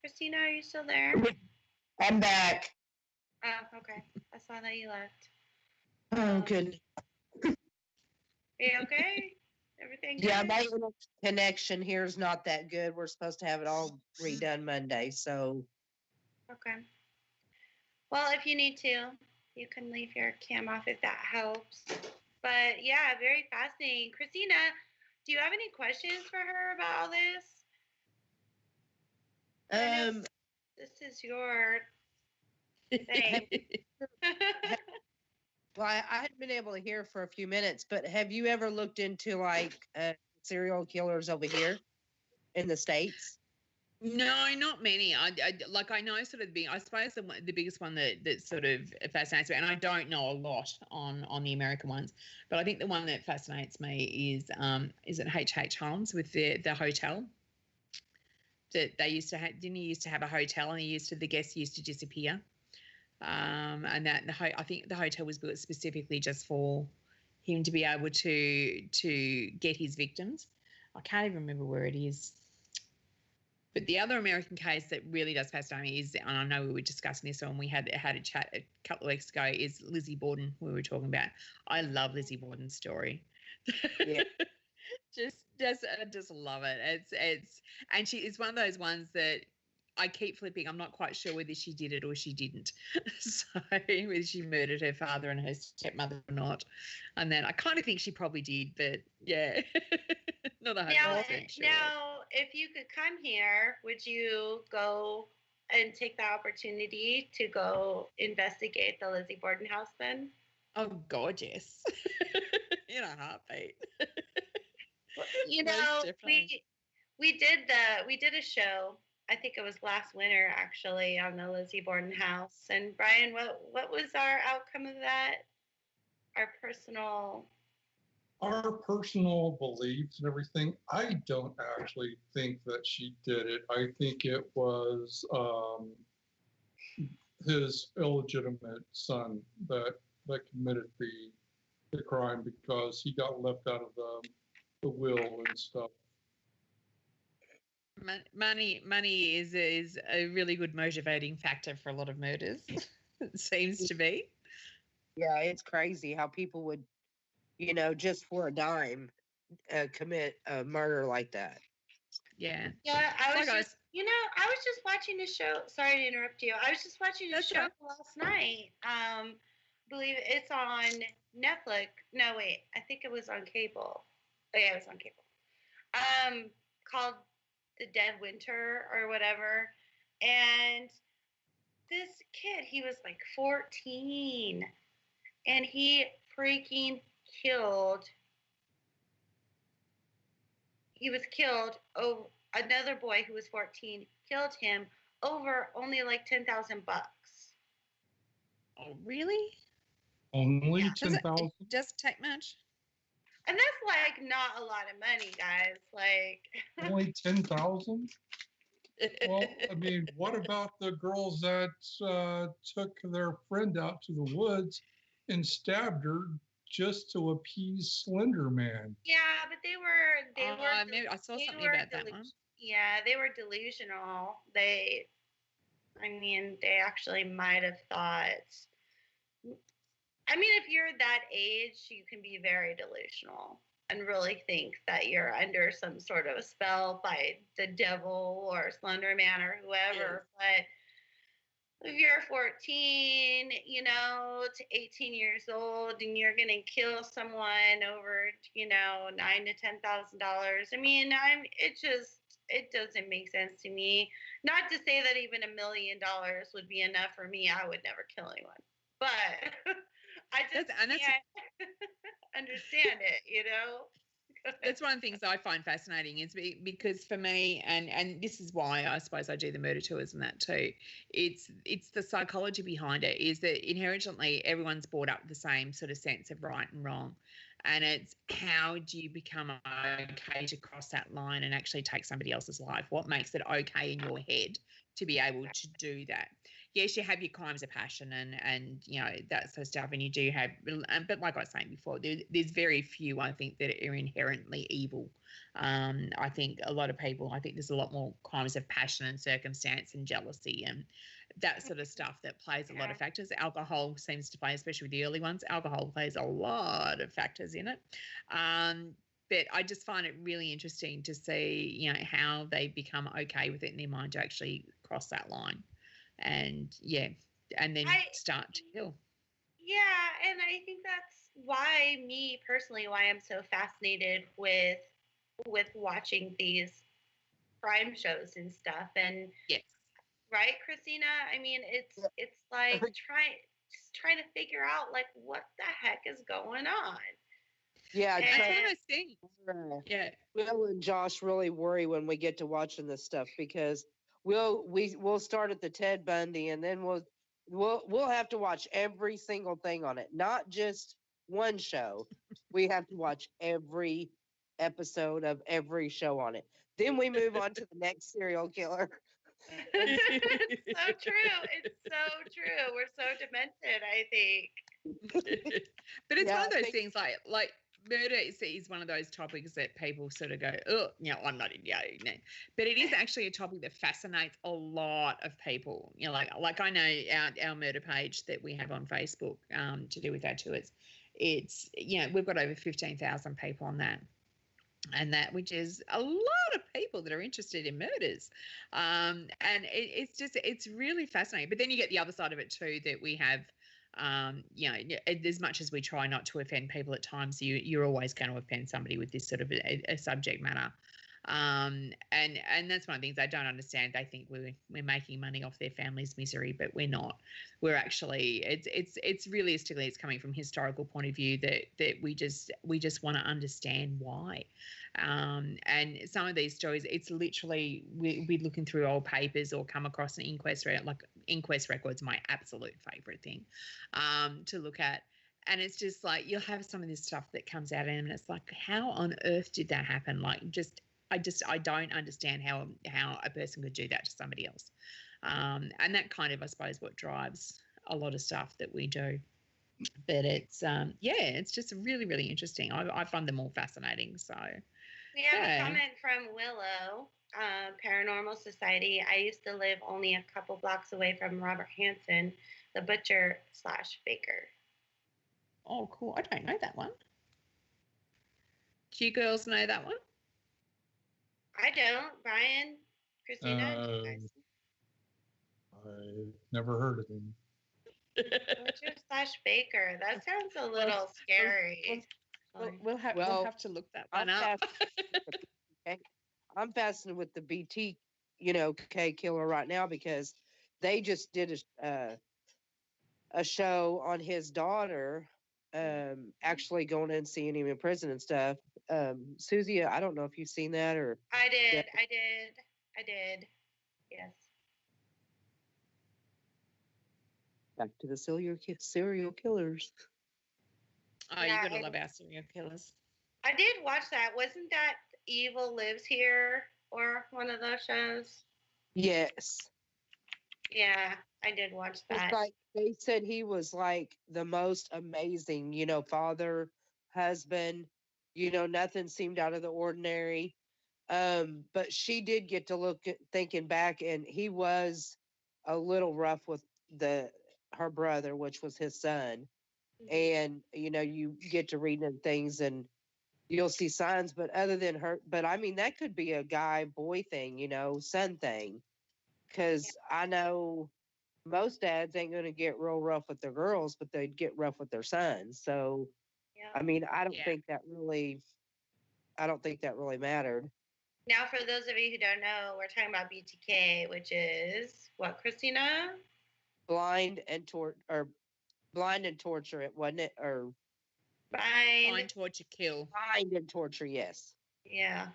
Christina, are you still there? I'm back. Oh, okay. I saw that you left. Oh, good. Are you okay? Everything good? Yeah, my connection here is not that good. We're supposed to have it all redone Monday, so. Okay. Well, if you need to, you can leave your cam off if that helps. But yeah, very fascinating. Christina, do you have any questions for her about all this? This is your thing. Well, I hadn't been able to hear for a few minutes, but have you ever looked into like serial killers over here in the States? No, not many. I know sort of I suppose the biggest one that sort of fascinates me, and I don't know a lot on the American ones, but I think the one that fascinates me is it H.H. Holmes with the hotel that they used to have. Didn't he used to have a hotel, and the guests used to disappear, and that I think the hotel was built specifically just for him to be able to get his victims. I can't even remember where it is. But the other American case that really does fascinate me is, and I know we were discussing this when we had a chat a couple of weeks ago, is Lizzie Borden. We were talking about. I love Lizzie Borden's story. Yeah. just love it. It's and she is one of those ones that I keep flipping. I'm not quite sure whether she did it or she didn't. So whether she murdered her father and her stepmother or not. And then I kind of think she probably did, but yeah. Not 100% sure. Now, if you could come here, would you go and take the opportunity to go investigate the Lizzie Borden house then? Oh, God, yes. In a heartbeat. You know, we did a show. I think it was last winter, actually, on the Lizzie Borden house. And Brian, what was our outcome of that? Our personal beliefs and everything. I don't actually think that she did it. I think it was his illegitimate son that committed the crime, because he got left out of the will and stuff. Money is a really good motivating factor for a lot of murders. It seems to be. Yeah, it's crazy how people would, just for a dime, commit a murder like that. Yeah. Yeah, I was just watching a show. Sorry to interrupt you. I was just watching a show last night. I believe it's on Netflix. No, wait. I think it was on cable. Oh, yeah, it was on cable. Called The Dead Winter or whatever. And this kid, he was like 14. And he freaking killed. He was killed another boy who was 14 killed him over only like $10,000. Oh, really? Only Yeah. Does it 10,000? doesn't take much? And that's like not a lot of money, guys. Like, Only 10,000? Well, I mean, what about the girls that took their friend out to the woods and stabbed her just to appease Slender Man? yeah, but they were Maybe I saw they something were about that one. Yeah, they were delusional. I mean, they actually might have thought. I mean, if you're that age, you can be very delusional and really think that you're under some sort of a spell by the devil or Slender Man or whoever. But if you're 14, to 18 years old, and you're gonna kill someone over, $9,000 to $10,000. I mean, it doesn't make sense to me. Not to say that even $1 million would be enough for me. I would never kill anyone, but I just can't understand it. That's one of the things I find fascinating is because for me, and this is why I suppose I do the murder tours and that too, it's the psychology behind it is that inherently everyone's brought up with the same sort of sense of right and wrong. And it's how do you become okay to cross that line and actually take somebody else's life? What makes it okay in your head to be able to do that? Yes, you have your crimes of passion and that sort of stuff, and you do have, but like I was saying before, there's very few I think that are inherently evil. I think a lot of people, I think there's a lot more crimes of passion and circumstance and jealousy and that sort of stuff that plays a lot of factors. Alcohol seems to play, especially with the early ones. Alcohol plays a lot of factors in it. But I just find it really interesting to see, how they become okay with it in their mind to actually cross that line. And and then start to kill. Yeah, and I think that's why I'm so fascinated with watching these crime shows and stuff. And yes, right, Christina? I mean, it's like trying to figure out like what the heck is going on. Yeah, that's one of those things. Yeah, Will and Josh really worry when we get to watching this stuff because we'll start at the Ted Bundy and then we'll have to watch every single thing on it, not just one show. We have to watch every episode of every show on it. Then we move on to the next serial killer. It's so true. It's so true. We're so demented, I think. But it's one of those things like murder is one of those topics that people sort of go, oh, I'm not in but it is actually a topic that fascinates a lot of people. Like I know our murder page that we have on Facebook to do with our tours. It's we've got over 15,000 people on that. And that, which is a lot of people that are interested in murders. And it's really fascinating. But then you get the other side of it too, that we have, as much as we try not to offend people at times, you're always going to offend somebody with this sort of a subject matter. And that's one of the things I don't understand. They think we're making money off their family's misery, but we're not. We're actually, it's realistically, it's coming from historical point of view that we just want to understand why. And some of these stories, it's literally we're looking through old papers or come across an inquest records, my absolute favorite thing to look at. And it's just like you'll have some of this stuff that comes out and it's like, how on earth did that happen? Like I don't understand how a person could do that to somebody else. And that kind of, I suppose, what drives a lot of stuff that we do. But it's it's just really, really interesting. I find them all fascinating. So we have a comment from Willow, Paranormal Society. I used to live only a couple blocks away from Robert Hansen, the butcher/baker. Oh, cool. I don't know that one. Do you girls know that one? I don't. Brian, Christina? I've never heard of him. Butcher/baker. That sounds a little scary. We'll have to look that one up. I'm fascinated with the BT, K killer right now because they just did a show on his daughter actually going in and seeing him in prison and stuff. Susie, I don't know if you've seen that or I did. Yes. back to the serial killers. Oh, Yeah, you gotta love our serial killers. I did watch that. Wasn't that Evil Lives Here or one of those shows? Yes. Yeah, I did watch that. It's like they said he was like the most amazing, father, husband, nothing seemed out of the ordinary. But she did get to look at thinking back, and he was a little rough with her brother, which was his son. And you get to reading things and you'll see signs, but other than her, but I mean, that could be a guy boy thing, son thing. Because I know most dads ain't going to get real rough with their girls, but they'd get rough with their sons. So, I mean, I don't think that really mattered. Now, for those of you who don't know, we're talking about BTK, which is what, Christina? Blind and torture, it wasn't it, or Blind, torture, kill. Blind and torture, yes. Yeah.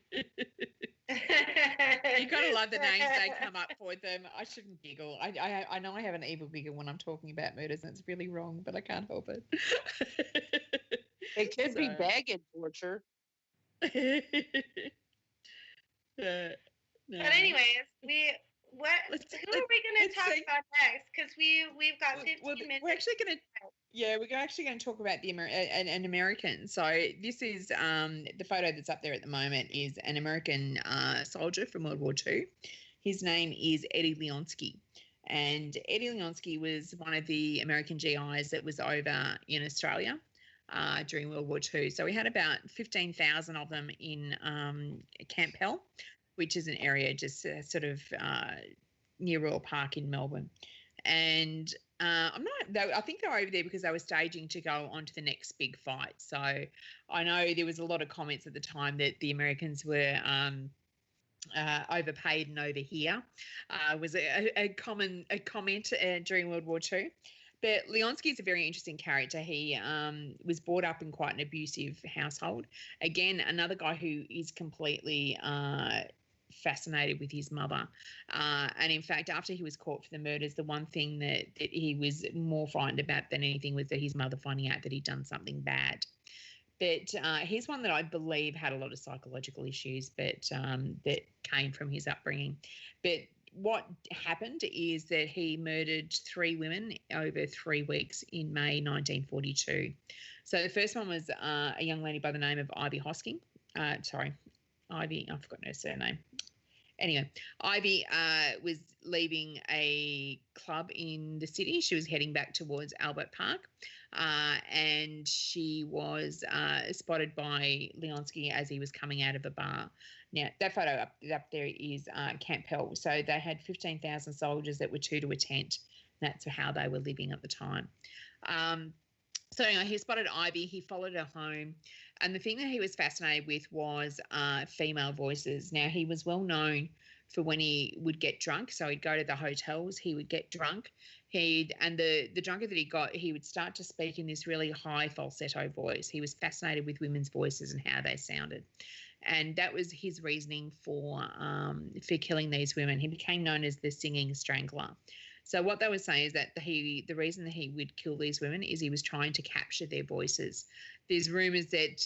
You gotta love the names they come up for them. I shouldn't giggle. I know I have an evil giggle when I'm talking about murders, and it's really wrong, but I can't help it. It could be bag and torture. No. But anyways, who are we going to talk about next? Because we've got 15 minutes. We're actually going to talk about an American. So this is the photo that's up there at the moment is an American soldier from World War II. His name is Eddie Leonsky. And Eddie Leonsky was one of the American GIs that was over in Australia during World War II. So we had about 15,000 of them in Camp Hell, which is an area just sort of near Royal Park in Melbourne. And I think they were over there because they were staging to go on to the next big fight. So I know there was a lot of comments at the time that the Americans were overpaid and over here. Was a comment during World War II. But Leonsky is a very interesting character. He was brought up in quite an abusive household. Again, another guy who is completely fascinated with his mother. And in fact, after he was caught for the murders, the one thing that he was more frightened about than anything was that his mother finding out that he'd done something bad. But he's one that I believe had a lot of psychological issues, but that came from his upbringing. But what happened is that he murdered 3 women over 3 weeks in May 1942. So the first one was a young lady by the name of Ivy Hosking. Ivy, I've forgotten her surname. Anyway, Ivy was leaving a club in the city. She was heading back towards Albert Park, and she was spotted by Leonsky as he was coming out of a bar. Now, that photo up there is Camp Hell. So they had 15,000 soldiers that were true to a tent. That's how they were living at the time. So anyway, he spotted Ivy. He followed her home. And the thing that he was fascinated with was female voices. Now, he was well known for when he would get drunk. So he'd go to the hotels. He would get drunk. And the drunker that he got, he would start to speak in this really high falsetto voice. He was fascinated with women's voices and how they sounded. And that was his reasoning for killing these women. He became known as the singing strangler. So what they were saying is that the reason that he would kill these women is he was trying to capture their voices. There's rumours that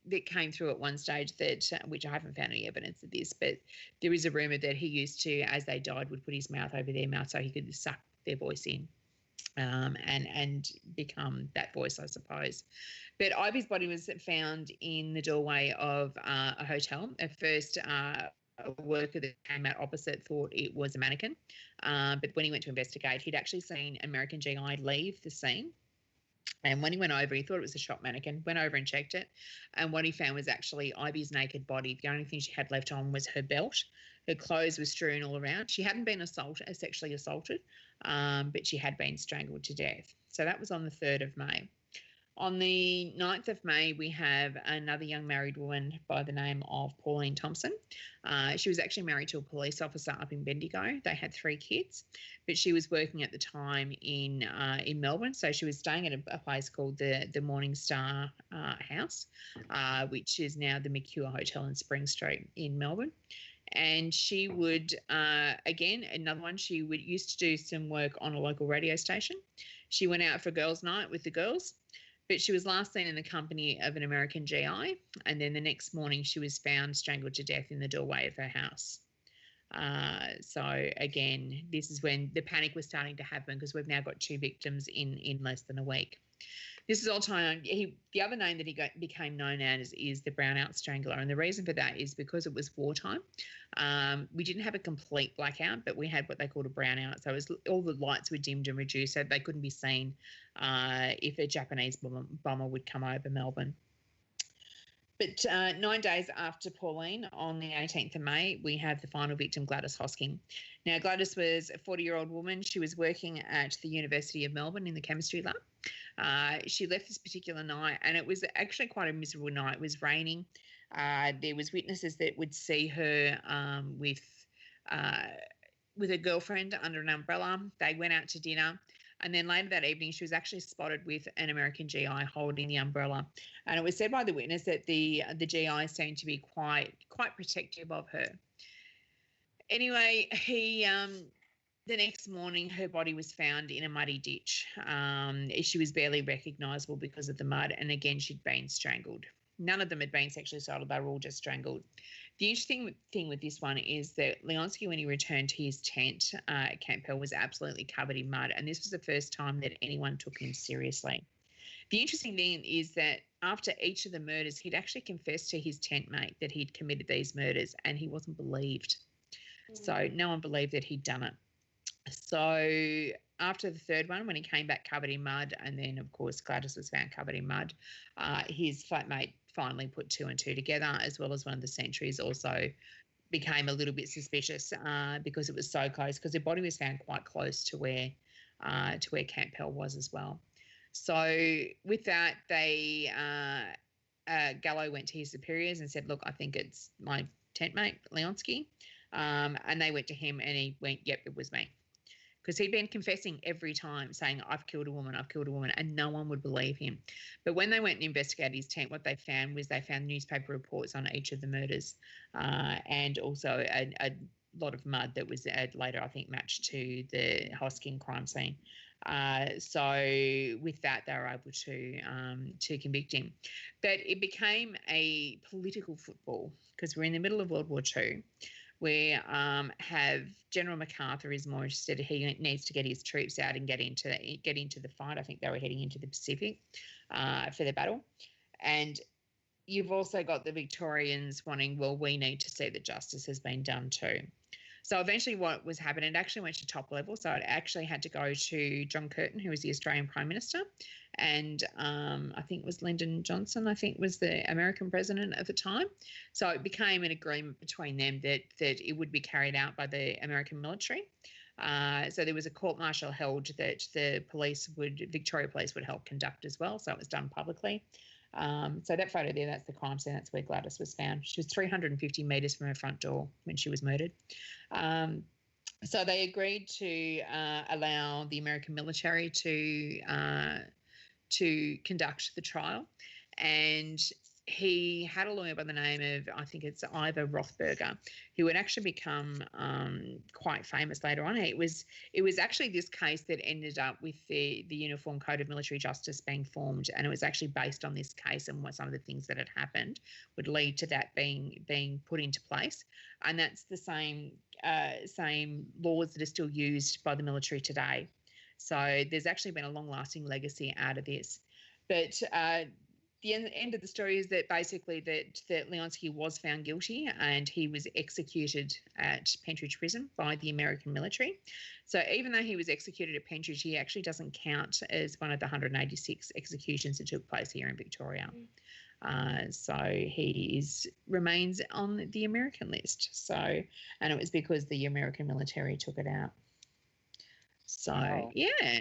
that came through at one stage that, which I haven't found any evidence of this, but there is a rumour that he used to, as they died, would put his mouth over their mouth so he could suck their voice in. And become that voice, I suppose. But Ivy's body was found in the doorway of a hotel. At first, a worker that came out opposite thought it was a mannequin. But when he went to investigate, he'd actually seen American GI leave the scene. And when he went over, he thought it was a shop mannequin, went over and checked it. And what he found was actually Ivy's naked body. The only thing she had left on was her belt. Her clothes were strewn all around. She hadn't been sexually assaulted, but she had been strangled to death. So that was on the 3rd of May. On the 9th of May, we have another young married woman by the name of Pauline Thompson. She was actually married to a police officer up in Bendigo. They had 3 kids, but she was working at the time in Melbourne. So she was staying at a place called the Morning Star House, which is now the Mercure Hotel in Spring Street in Melbourne. And she would, again, another one, she would used to do some work on a local radio station. She went out for girls' night with the girls, but she was last seen in the company of an American GI, and then the next morning she was found strangled to death in the doorway of her house. So again, this is when the panic was starting to happen, because we've now got 2 victims in less than a week. This is all time. The other name that he became known as is the Brownout Strangler, and the reason for that is because it was wartime. We didn't have a complete blackout, but we had what they called a brownout. So all the lights were dimmed and reduced, so they couldn't be seen if a Japanese bomber would come over Melbourne. But 9 days after Pauline, on the 18th of May, we have the final victim, Gladys Hosking. Now, Gladys was a 40-year-old woman. She was working at the University of Melbourne in the chemistry lab. She left this particular night, and it was actually quite a miserable night. It was raining. There was witnesses that would see her with a girlfriend under an umbrella. They went out to dinner. And then later that evening, she was actually spotted with an American GI holding the umbrella. And it was said by the witness that the GI seemed to be quite protective of her. Anyway, the next morning, her body was found in a muddy ditch. She was barely recognisable because of the mud. And again, she'd been strangled. None of them had been sexually assaulted. They were all just strangled. The interesting thing with this one is that Leonsky, when he returned to his tent at Camp Hill, was absolutely covered in mud, and this was the first time that anyone took him seriously. The interesting thing is that after each of the murders, he'd actually confessed to his tent mate that he'd committed these murders, and he wasn't believed. So no one believed that he'd done it. So after the third one, when he came back covered in mud, and then, of course, Gladys was found covered in mud, his flatmate finally put 2 and 2 together, as well as one of the sentries also became a little bit suspicious because it was so close, because the body was found quite close to where Camp Hill was as well. So with that, Gallo went to his superiors and said, look, I think it's my tent mate, Leonsky. And they went to him and he went, yep, it was me. Because he'd been confessing every time, saying, I've killed a woman, and no one would believe him. But when they went and investigated his tent, what they found was they found newspaper reports on each of the murders and also a lot of mud that was later, I think, matched to the Hosking crime scene. So with that, they were able to convict him. But it became a political football, because we're in the middle of World War II. We have General MacArthur is more interested. He needs to get his troops out and get into the fight. I think they were heading into the Pacific for the battle. And you've also got the Victorians wanting, well, we need to see that justice has been done too. So eventually what was happening, it actually went to top level. So it actually had to go to John Curtin, who was the Australian Prime Minister, and I think it was Lyndon Johnson, I think was the American president at the time. So it became an agreement between them that it would be carried out by the American military. So there was a court-martial held that the Victoria Police would help conduct as well. So it was done publicly. So that photo there, that's the crime scene. That's where Gladys was found. She was 350 metres from her front door when she was murdered. So they agreed to allow the American military to conduct the trial, and he had a lawyer by the name of, I think it's Ivor Rothberger, who would actually become quite famous later on. It was actually this case that ended up with the Uniform Code of Military Justice being formed, and it was actually based on this case and what some of the things that had happened would lead to that being put into place. And that's the same laws that are still used by the military today. So there's actually been a long-lasting legacy out of this. But the end of the story is that basically that Leonsky was found guilty and he was executed at Pentridge Prison by the American military. So even though he was executed at Pentridge, he actually doesn't count as one of the 186 executions that took place here in Victoria. So he remains on the American list. So, and it was because the American military took it out. So, Wow. yeah.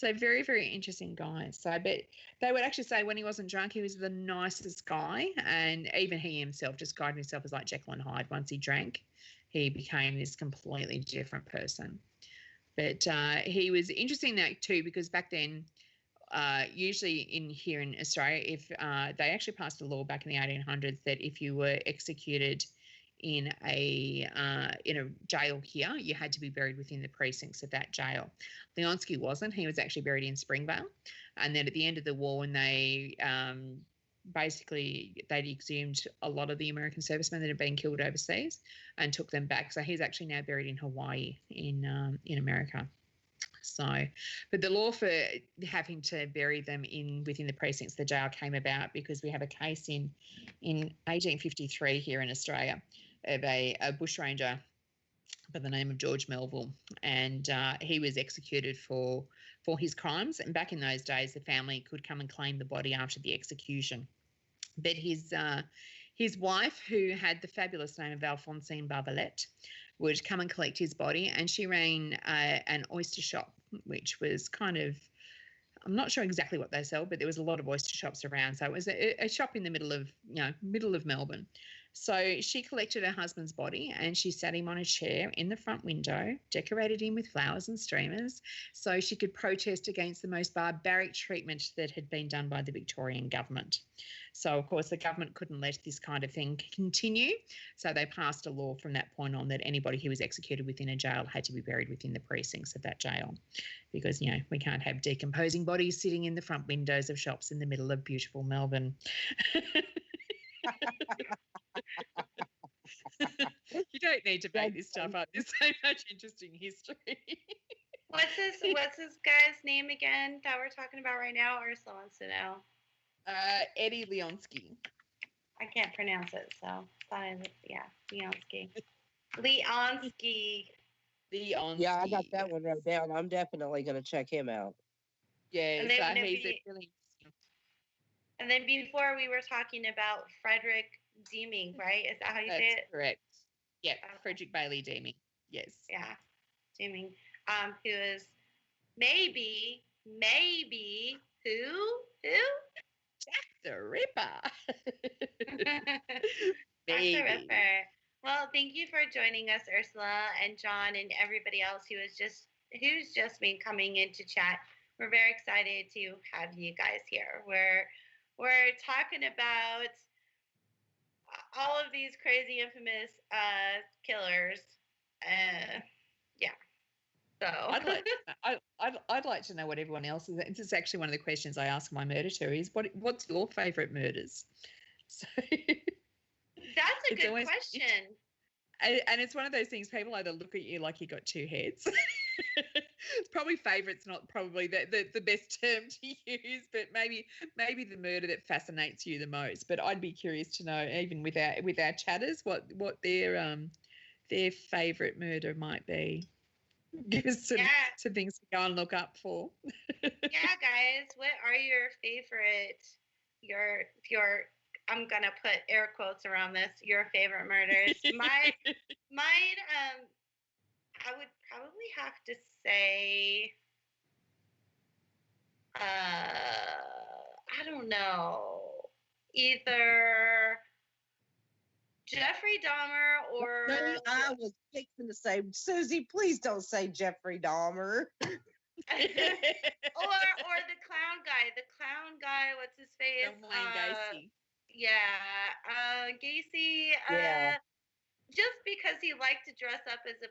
So very, very interesting guy. So I bet they would actually say when he wasn't drunk, he was the nicest guy. And even he himself described himself as like Jekyll and Hyde. Once he drank, he became this completely different person. But he was interesting that too, because back then, usually here in Australia, if they actually passed a law back in the 1800s that if you were executed in a jail here, you had to be buried within the precincts of that jail. Leonsky wasn't. He was actually buried in Springvale. And then at the end of the war, when they basically they'd exhumed a lot of the American servicemen that had been killed overseas and took them back. So he's actually now buried in Hawaii in America. So, but the law for having to bury them within the precincts of the jail came about because we have a case in 1853 here in Australia of a bushranger by the name of George Melville, and he was executed for his crimes. And back in those days, the family could come and claim the body after the execution. But his wife, who had the fabulous name of Alphonsine Barbalet, would come and collect his body, and she ran an oyster shop, which was kind of, I'm not sure exactly what they sell, but there was a lot of oyster shops around. So it was a shop in the middle of Melbourne. So she collected her husband's body and she sat him on a chair in the front window, decorated him with flowers and streamers so she could protest against the most barbaric treatment that had been done by the Victorian government. So, of course, the government couldn't let this kind of thing continue. So they passed a law from that point on that anybody who was executed within a jail had to be buried within the precincts of that jail because, we can't have decomposing bodies sitting in the front windows of shops in the middle of beautiful Melbourne. You don't need to make this stuff up. There's so much interesting history. What's this guy's name again that we're talking about right now? Ursula wants to know. Eddie Leonsky. I can't pronounce it, so Leonsky. Leonsky. Yeah, I got that one wrote down. I'm definitely going to check him out. Yeah, so he's a really. And then before we were talking about Frederick Deeming, right? Is that how you say it? That's correct. Yeah, okay. Frederick Bailey Deeming. Yes. Yeah, Deeming. Who is maybe who? Jack the Ripper. Jack the Ripper. Well, thank you for joining us, Ursula and John and everybody else who's just been coming in to chat. We're very excited to have you guys here. We're talking about all of these crazy, infamous killers. Yeah. So I'd like to know what everyone else is. It's actually one of the questions I ask my murder tourists. What's your favourite murders? So that's a good question. And it's one of those things, people either look at you like you got two heads. It's probably favourite's not probably the best term to use, but maybe the murder that fascinates you the most. But I'd be curious to know, even with our chatters, what their favourite murder might be. Give us some things to go and look up for. Yeah, guys, what are your favorite? Your I'm gonna put air quotes around this. Your favorite murders. Mine. I would probably have to say, I don't know, either Jeffrey Dahmer or. No, I was fixing to say, Susie, please don't say Jeffrey Dahmer. or the clown guy. The clown guy. What's his face? Gacy. Yeah, Gacy. Yeah. Just because he liked to dress up as a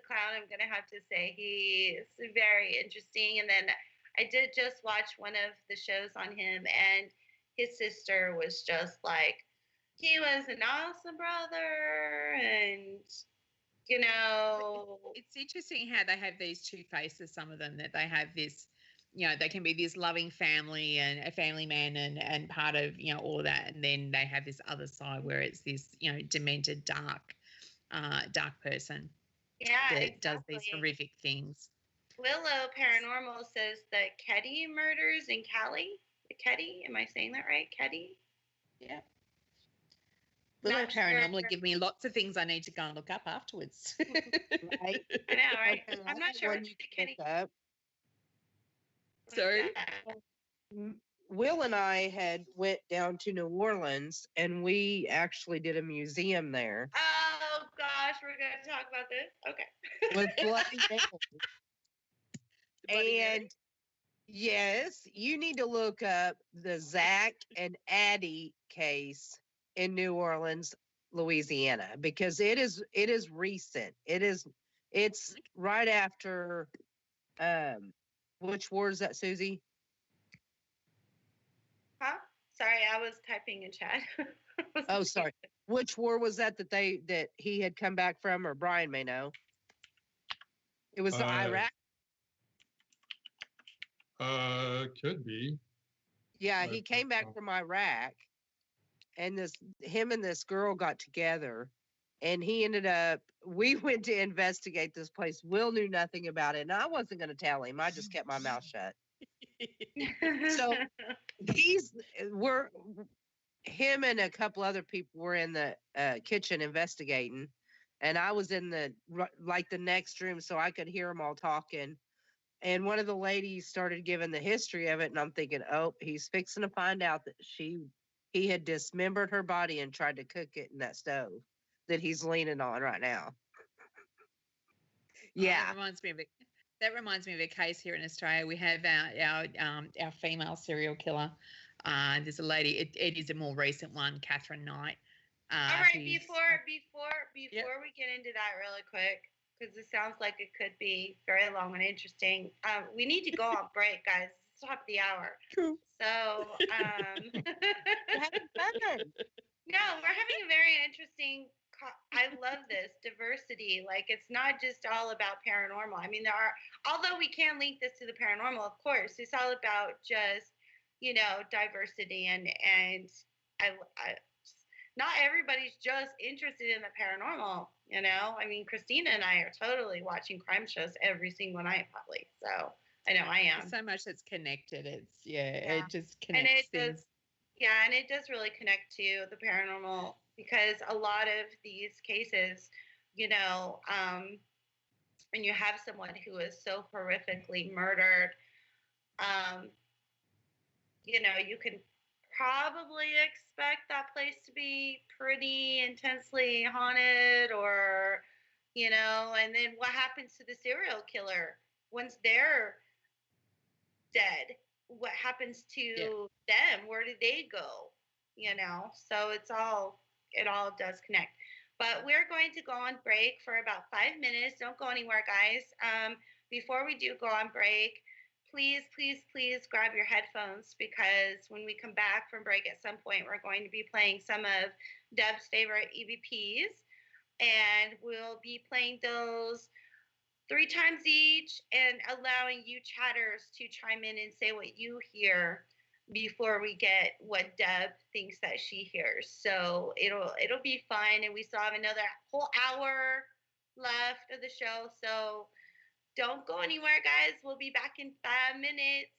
clown, I'm gonna have to say he's very interesting. And then I did just watch one of the shows on him, and his sister was just like, he was an awesome brother, and it's interesting how they have these two faces. Some of them that they have this. They can be this loving family and a family man and part of, all of that. And then they have this other side where it's this, demented, dark person that does these horrific things. Willow Paranormal says the Ketty murders in Cali. The Ketty, am I saying that right? Ketty? Yeah. Willow Paranormal give me lots of things I need to go and look up afterwards. Right. I know, right? I'm not sure what you Ketty. up. So, Will and I had went down to New Orleans, and we actually did a museum there Oh gosh, we're gonna talk about this. Okay. with Bloody Mary. Bloody Mary? And yes, you need to look up the Zach and Addie case in New Orleans, Louisiana, because it is recent. It's right after which war is that, Susie? Huh? Sorry, I was typing in chat. Oh, sorry. Which war was that that he had come back from, or Brian may know? It was Iraq. Could be. Yeah, he came back from Iraq, and him and this girl got together, and he ended up. We went to investigate this place. Will knew nothing about it, and I wasn't going to tell him. I just kept my mouth shut. So him and a couple other people were in the kitchen investigating, and I was in the next room, so I could hear them all talking. And one of the ladies started giving the history of it, and I'm thinking, oh, he's fixing to find out that he had dismembered her body and tried to cook it in that stove that he's leaning on right now. Yeah, that reminds me of a case here in Australia. We have our female serial killer. There's a lady. It is a more recent one, Catherine Knight. All right, before we get into that really quick, because it sounds like it could be very long and interesting. We need to go on break, guys. It's top of the hour. Cool. So, we're having fun. no, we're having a very interesting. I love this diversity. Like, it's not just all about paranormal. I mean, although we can link this to the paranormal, of course, it's all about just, diversity and I not everybody's just interested in the paranormal, I mean, Christina and I are totally watching crime shows every single night, probably. So I know I am. There's so much that's connected. It just connects things. And it does really connect to the paranormal, because a lot of these cases, when you have someone who is so horrifically murdered, you can probably expect that place to be pretty intensely haunted, or, and then what happens to the serial killer once they're dead? What happens to them? Where do they go? So it all does connect. But we're going to go on break for about 5 minutes. Don't go anywhere, guys. Before we do go on break, please grab your headphones, because when we come back from break at some point, we're going to be playing some of Deb's favorite EVPs, and we'll be playing those 3 times each and allowing you chatters to chime in and say what you hear before we get what Deb thinks that she hears. So it'll be fun, and we still have another whole hour left of the show. So don't go anywhere, guys. We'll be back in 5 minutes.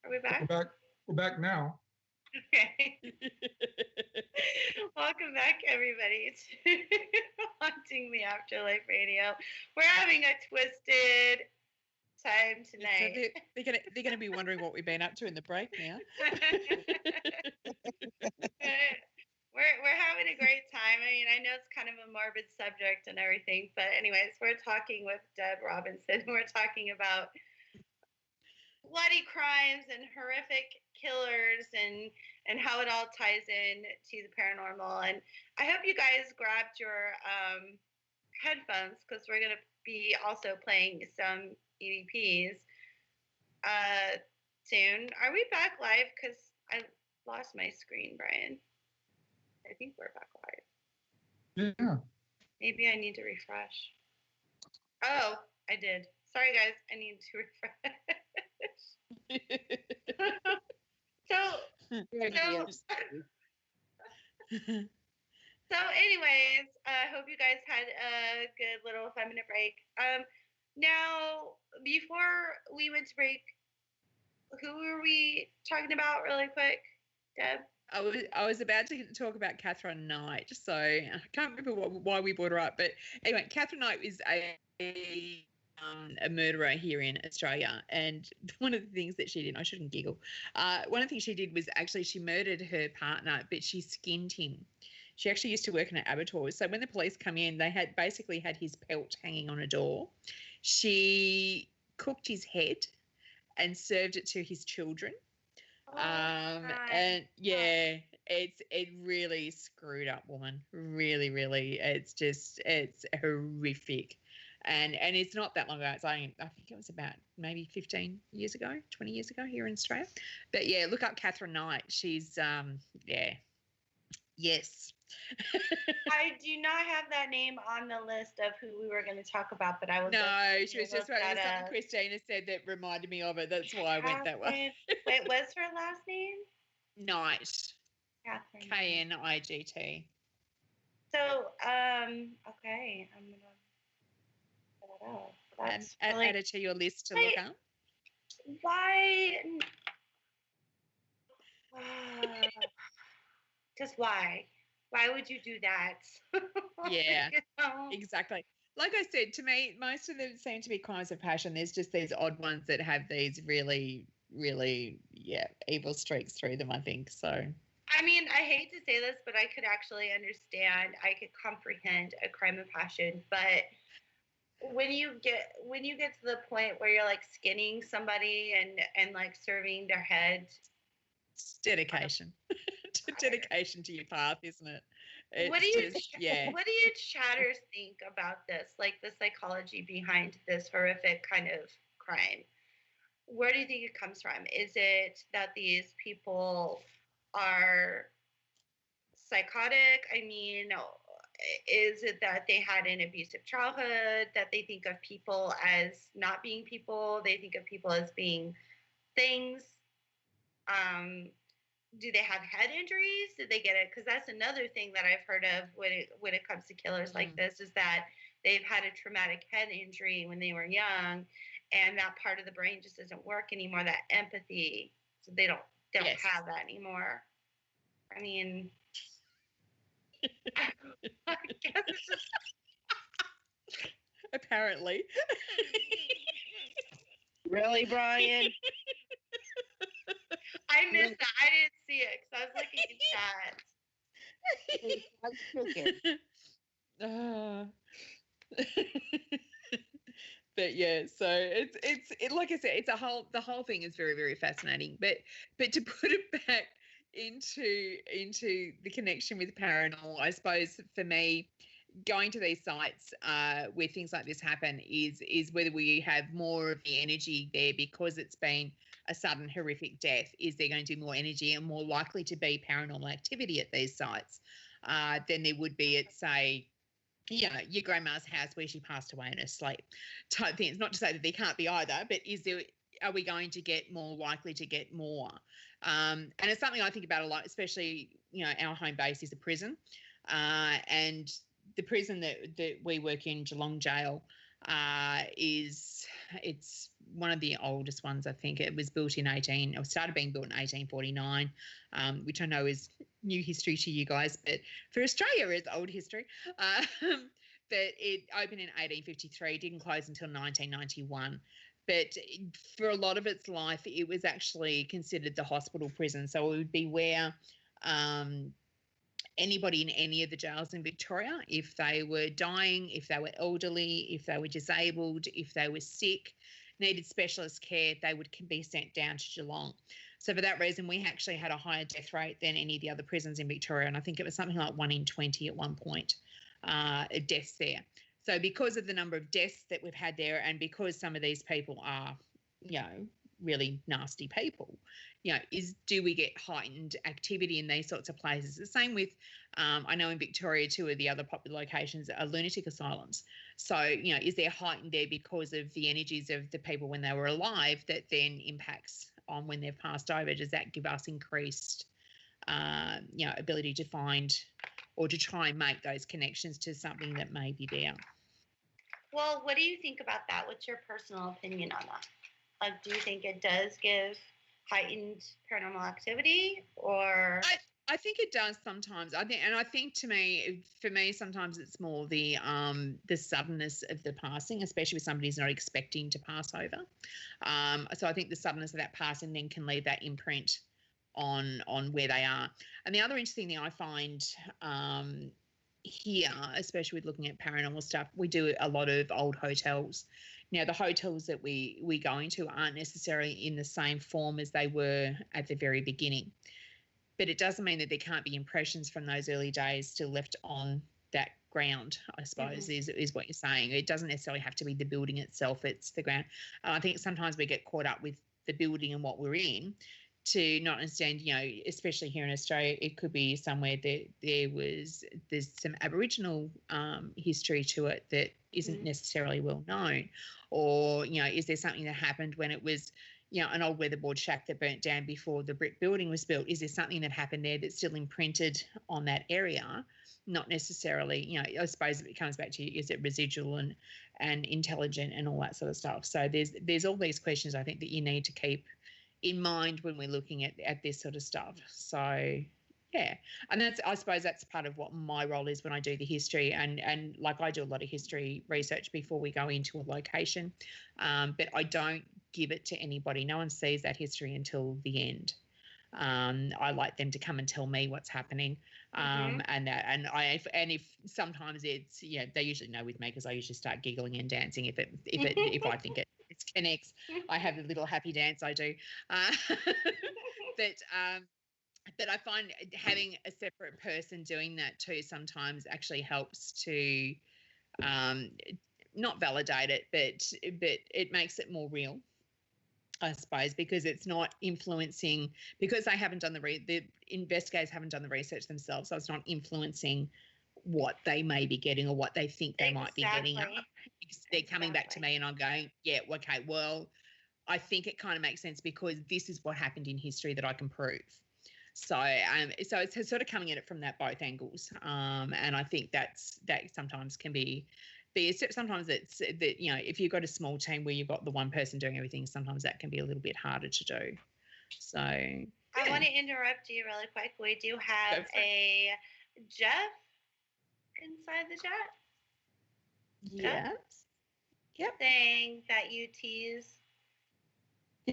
Are we back? We're back now. Okay. Welcome back, everybody, to Haunting the Afterlife Radio. We're having a twisted time tonight. So they're gonna be wondering what we've been up to in the break now. We're having a great time. I mean, I know it's kind of a morbid subject and everything, but anyways, we're talking with Deb Robinson. We're talking about bloody crimes and horrific killers and how it all ties in to the paranormal. And I hope you guys grabbed your headphones, because we're going to be also playing some EVPs soon. Are we back live? Because I lost my screen, Brian. I think we're back live. Yeah. Maybe I need to refresh. Oh, I did. Sorry, guys. I need to refresh. So anyways, I hope you guys had a good little 5-minute break. Now, before we went to break, who were we talking about really quick, Deb? I was about to talk about Catherine Knight, so I can't remember why we brought her up, but anyway, Catherine Knight is a murderer here in Australia, and one of the things that she did, I shouldn't giggle, one of the things she did was actually she murdered her partner, but she skinned him. She actually used to work in an abattoir, so when the police come in, they had basically had his pelt hanging on a door. She cooked his head and served it to his children. And yeah, it really screwed up, woman. Really, it's horrific. And it's not that long ago. It's only, I think it was about maybe 15 years ago, 20 years ago here in Australia. But yeah, look up Catherine Knight. She's yes. I do not have that name on the list of who we were going to talk about, but I was. No, she was just something Christina said that reminded me of it. That's why I went that way. Wait, what's her last name? Knight. Catherine. Knigt. So, okay, I'm gonna put it out. That's really... add it to your list to look up. Why? Just why? Why would you do that? Yeah, exactly. Like I said, to me, most of them seem to be crimes of passion. There's just these odd ones that have these really, evil streaks through them, I think. So, I mean, I hate to say this, but I could actually understand, I could comprehend a crime of passion, but when you get to the point where you're like skinning somebody and like serving their head, it's dedication. Dedication to your path, isn't it? What do you chatters think about this? Like the psychology behind this horrific kind of crime. Where do you think it comes from? Is it that these people are psychotic? I mean, is it that they had an abusive childhood, that they think of people as not being people, they think of people as being things? Do they have head injuries? Did they get it? Because that's another thing that I've heard of when it comes to killers like this, is that they've had a traumatic head injury when they were young, and that part of the brain just doesn't work anymore, that empathy. So they don't have that anymore. I mean, I guess it's just... Apparently. Really, Brian? I missed that. I didn't see it because I was looking in chat. But yeah, so it's like I said, the whole thing is very, very fascinating. But to put it back into the connection with paranormal, I suppose for me, going to these sites where things like this happen is whether we have more of the energy there because it's been a sudden horrific death. Is there going to be more energy and more likely to be paranormal activity at these sites than there would be at, say, your grandma's house where she passed away in her sleep type things? Not to say that there can't be either, but are we going to get more likely to get more? And it's something I think about a lot, especially, our home base is a prison, and the prison that we work in, Geelong Jail, it's one of the oldest ones. I think it was built in started being built in 1849, which I know is new history to you guys, but for Australia it's old history. But it opened in 1853, didn't close until 1991. But for a lot of its life, it was actually considered the hospital prison. So it would be where anybody in any of the jails in Victoria, if they were dying, if they were elderly, if they were disabled, if they were sick, needed specialist care, they would be sent down to Geelong. So for that reason, we actually had a higher death rate than any of the other prisons in Victoria. And I think it was something like 1 in 20 at one point, deaths there. So because of the number of deaths that we've had there, and because some of these people are, really nasty people, do we get heightened activity in these sorts of places? The same with, I know in Victoria, 2 of the other popular locations are lunatic asylums. So, is there heightened there because of the energies of the people when they were alive that then impacts on when they've passed over? Does that give us increased, ability to find or to try and make those connections to something that may be there? Well, what do you think about that? What's your personal opinion on that? Do you think it does give heightened paranormal activity, or? I think it does sometimes. I think for me, sometimes it's more the suddenness of the passing, especially with somebody who's not expecting to pass over. So I think the suddenness of that passing then can leave that imprint on where they are. And the other interesting thing I find here, especially with looking at paranormal stuff, we do a lot of old hotels. Now, the hotels that we go into aren't necessarily in the same form as they were at the very beginning. But it doesn't mean that there can't be impressions from those early days still left on that ground, I suppose, is what you're saying. It doesn't necessarily have to be the building itself, it's the ground. And I think sometimes we get caught up with the building and what we're in to not understand, especially here in Australia, it could be somewhere that there's some Aboriginal history to it that isn't necessarily well known. Or, is there something that happened when it was, an old weatherboard shack that burnt down before the brick building was built? Is there something that happened there that's still imprinted on that area? Not necessarily, I suppose it comes back to, is it residual and intelligent and all that sort of stuff? So there's all these questions I think that you need to keep in mind when we're looking at this sort of stuff. So yeah, and I suppose that's part of what my role is when I do the history, and like I do a lot of history research before we go into a location, but I don't give it to anybody. No one sees that history until the end. I like them to come and tell me what's happening, and if sometimes it's they usually know with me because I usually start giggling and dancing if I think it connects. I have a little happy dance I do, but I find having a separate person doing that too sometimes actually helps to not validate it, but it makes it more real, I suppose, because it's not influencing, because they haven't done the investigators haven't done the research themselves, so it's not influencing what they may be getting or what they think they might be getting. They're coming back to me and I'm going, yeah, okay, well, I think it kind of makes sense because this is what happened in history that I can prove. So it's sort of coming at it from both angles, and I think that sometimes can be sometimes it's that if you've got a small team where you've got the one person doing everything, sometimes that can be a little bit harder to do. So yeah. I want to interrupt you really quick. We do have a Jeff inside the chat. Yes. Yep. Saying that you tease,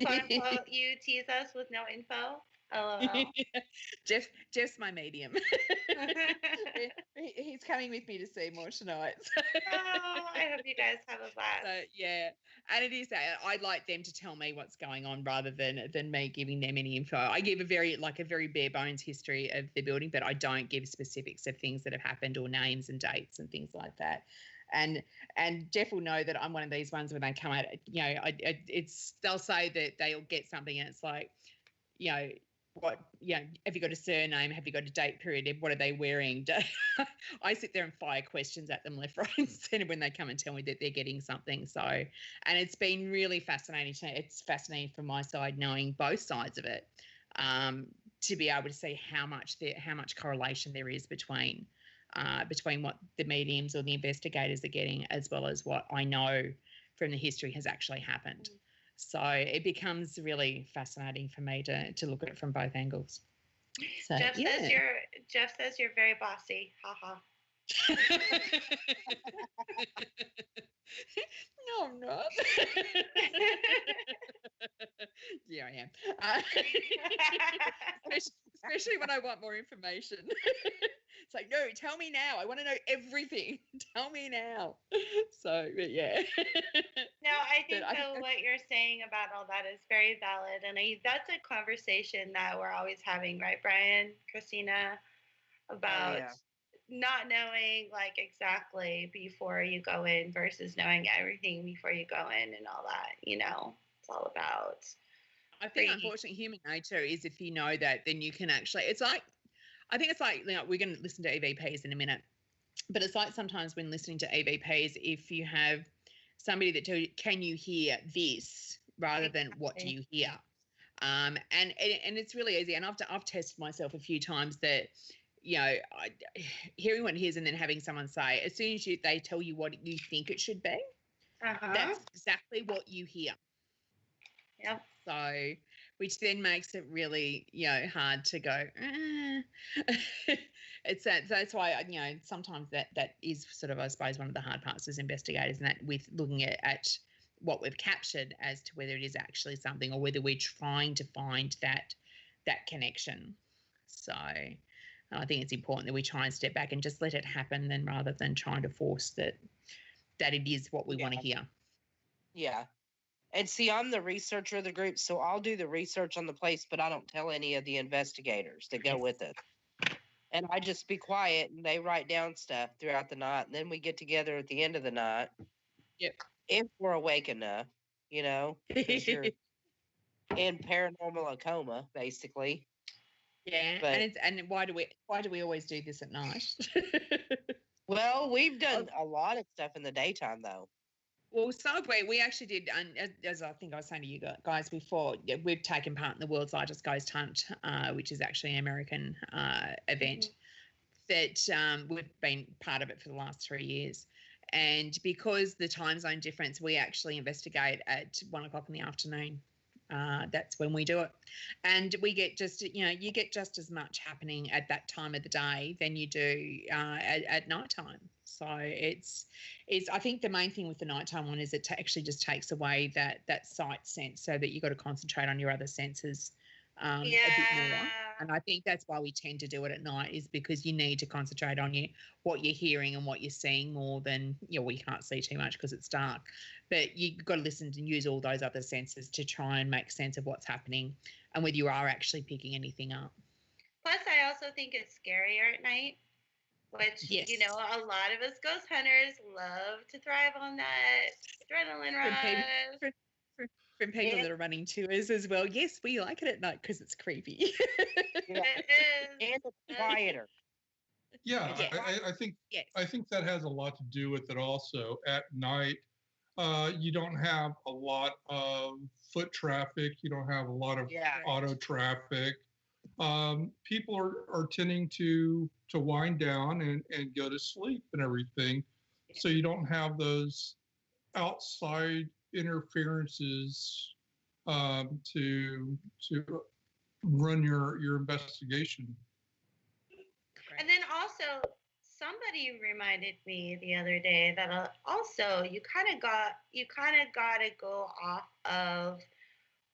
quote unquote, you tease us with no info. LOL. Jeff's my medium. He's coming with me to see more tonight. Oh, I hope you guys have a blast. So, yeah, and it is that I'd like them to tell me what's going on rather than me giving them any info. I give a very bare bones history of the building, but I don't give specifics of things that have happened or names and dates and things like that. And Jeff will know that I'm one of these ones when they come at it, they'll say that they'll get something and it's like, what, have you got a surname? Have you got a date period? What are they wearing? I sit there and fire questions at them left, right, and centre when they come and tell me that they're getting something. So, and it's been really fascinating. It's fascinating from my side knowing both sides of it, to be able to see how much correlation there is between what the mediums or the investigators are getting as well as what I know from the history has actually happened. So it becomes really fascinating for me to look at it from both angles. So, Jeff says you're very bossy. Ha ha. No, I'm not. Yeah, I am. Especially when I want more information. It's like, no, tell me now. I want to know everything. Tell me now. So, but yeah. No, I think what you're saying about all that is very valid. And that's a conversation that we're always having, right, Brian, Christina, about not knowing like exactly before you go in versus knowing everything before you go in and all that, it's all about. I think unfortunately human nature is if you know that, then you can actually, I think it's like, we're going to listen to EVPs in a minute, but it's like sometimes when listening to EVPs, if you have somebody that tells you, can you hear this, rather than what do you hear? And it's really easy. And I've tested myself a few times that, hearing what it is and then having someone say, as soon as they tell you what you think it should be, that's exactly what you hear. Yep. So, which then makes it really, hard to go. It's that's why sometimes that is sort of, I suppose, one of the hard parts as investigators, and that with looking at what we've captured as to whether it is actually something or whether we're trying to find that connection. So, I think it's important that we try and step back and just let it happen, then rather than trying to force that it is what we want to hear. Yeah. And see, I'm the researcher of the group, so I'll do the research on the place, but I don't tell any of the investigators that go with it. And I just be quiet, and they write down stuff throughout the night, and then we get together at the end of the night. Yep. If we're awake enough, because you're in paranormal coma, basically. Yeah, and why do we always do this at night? Well, we've done a lot of stuff in the daytime, though. Well, we actually did, and as I think I was saying to you guys before, we've taken part in the world's largest ghost hunt, which is actually an American event that we've been part of it for the last 3 years. And because the time zone difference, we actually investigate at 1:00 in the afternoon. That's when we do it, and we get you get just as much happening at that time of the day than you do at nighttime. So it's I think the main thing with the nighttime one is it actually just takes away that sight sense, so that you've got to concentrate on your other senses a bit more. And I think that's why we tend to do it at night, is because you need to concentrate on what you're hearing and what you're seeing more than, we can't see too much because it's dark. But you've got to listen and use all those other senses to try and make sense of what's happening and whether you are actually picking anything up. Plus, I also think it's scarier at night, which, a lot of us ghost hunters love to thrive on that adrenaline rush. From people that are running tours as well. Yes, we like it at night because it's creepy. Yeah. It is. And it's quieter. Yeah, I think that has a lot to do with it also. At night, you don't have a lot of foot traffic. You don't have a lot of auto traffic. People are tending to wind down and go to sleep and everything. So you don't have those outside interferences to run your investigation. And then also, somebody reminded me the other day that also you kind of got to go off of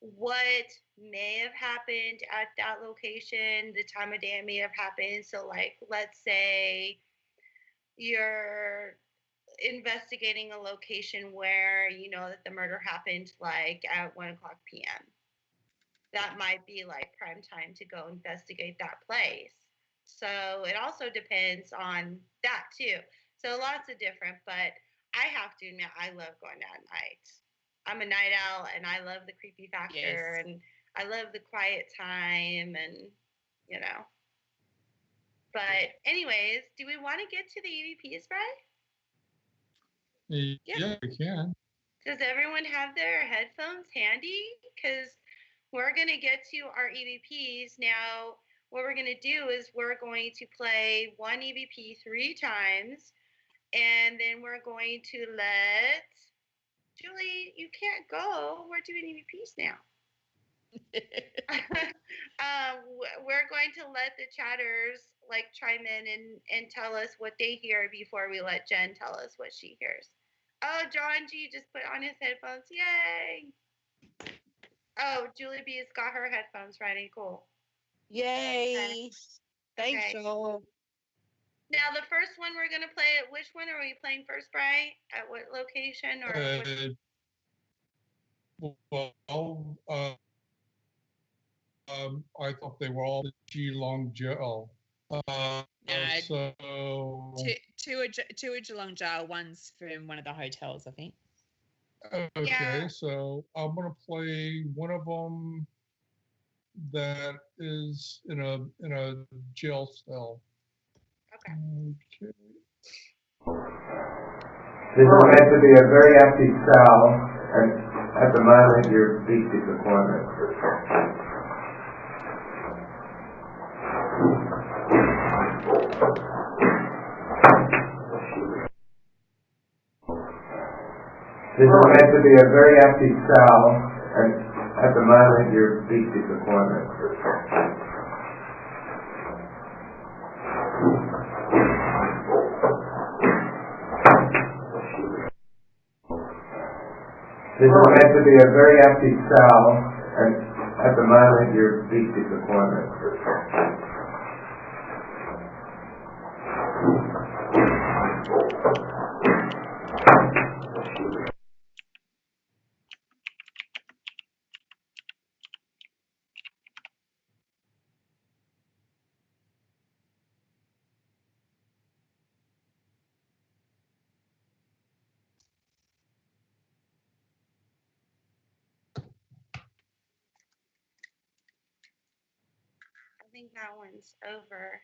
what may have happened at that location, the time of day it may have happened. So, like, let's say you're investigating a location where you know that the murder happened like at 1:00 p.m. That might be like prime time to go investigate that place. So it also depends on that too. So lots of different, but I have to admit, I love going out at night. I'm a night owl, and I love the creepy factor, and I love the quiet time, and But anyways, do we want to get to the EVPs, Brian? Yeah, we can. Does everyone have their headphones handy? Because we're going to get to our EVPs. Now, what we're going to do is we're going to play one EVP 3 times, and then we're going to let Julie, you can't go. We're doing EVPs now. We're going to let the chatters like chime in and tell us what they hear before we let Jen tell us what she hears. Oh, John G just put on his headphones. Yay! Oh, Julie B's got her headphones ready. Cool. Yay! Thanks, Okay. y'all. Now the first one we're gonna play. Which one are we playing first, Bri? At what location or? Well, I thought they were all the Geelong jail. No, So two are Geelong jail. One's from one of the hotels, I think. okay, Yeah. so I'm gonna play one of them that is in a jail cell. Okay. Okay. This is meant to be a very empty cell, and at the moment you're deep disappointed. This is meant to be a very empty cell, and at the moment you're deep disappointed. This is meant to be a very empty cell, and at the moment you're deep disappointed. I think that one's over.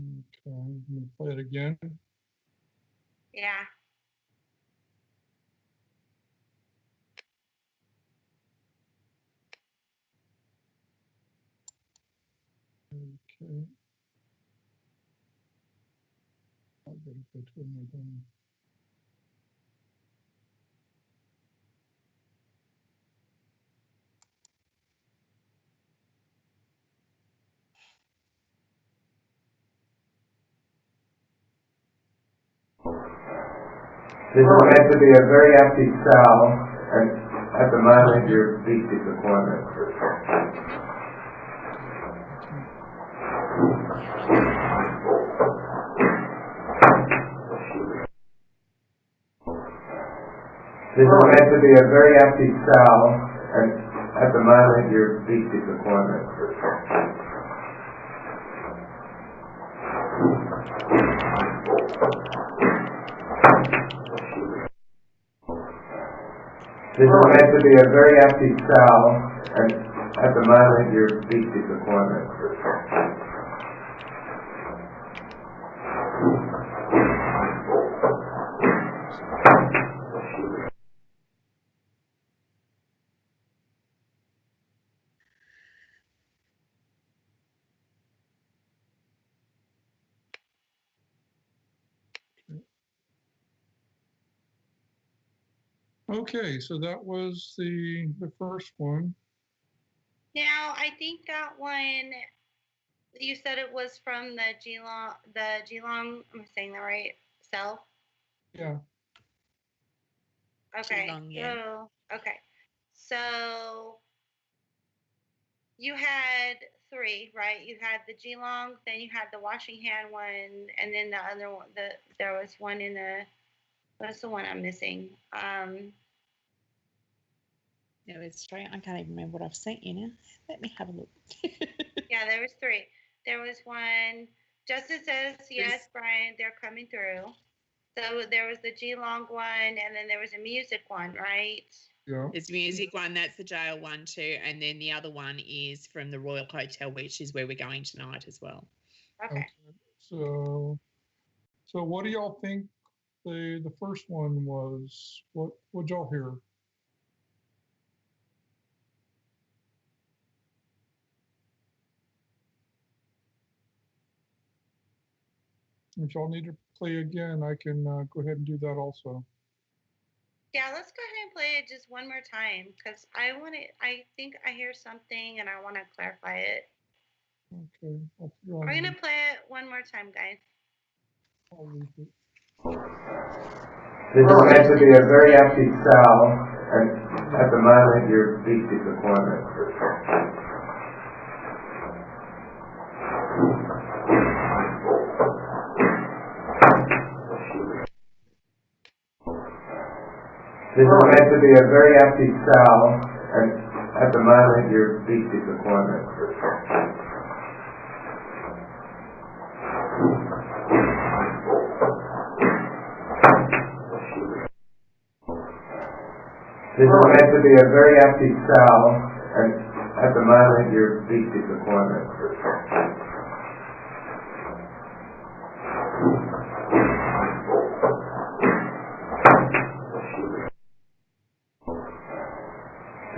Okay, I'm gonna play it again. Yeah. Okay. I better go to another one. This is meant to be a very empty cell, and at the moment you're deep disappointed. This is meant to be a very empty cell, and at the moment you're deep disappointed. This is meant to be a very empty cell, and at the moment you're deep disappointed. Okay, so that was the first one. Now I think that one. You said it was from the Geelong. I'm saying that right. Cell. Yeah. Okay. Geelong, yeah. Okay. So you had three, right? You had the Geelong, then you had the Washington one, and then the other one. There was one in the. What's the one I'm missing? It was three. I can't even remember what I've sent you now. Let me have a look. Yeah, there was three. There was one. Justin says yes, Brian. They're coming through. So there was the Geelong one, and then there was a music one, right? Yeah. There's music one, that's the jail one too, and then the other one is from the Royal Hotel, which is where we're going tonight as well. Okay. So what do y'all think the first one was? What y'all hear? If y'all need to play again, I can go ahead and do that also. Yeah, let's go ahead and play it just one more time because I think I hear something and I want to clarify it. Okay. We're going to play it one more time, guys. I'll leave it. This is meant to be a very empty cell, and at the moment you're deep disappointment. This is meant to be a very empty cell, and at the moment you're deep disappointment. This is meant to be a very empty cell, and at the moment you're deep disappointment.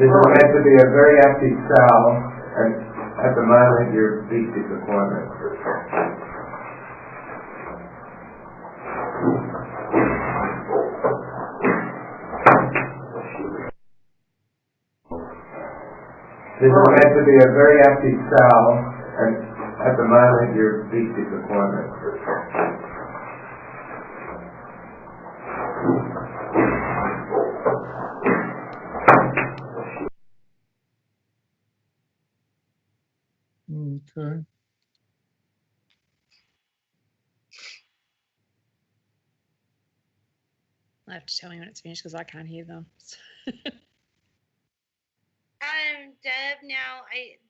This is meant to be a very empty cell, and at the moment you're deep disappointment. This is meant to be a very empty cell, and at the moment you're deep disappointment. Okay. I have to tell you when it's finished because I can't hear them. Deb, now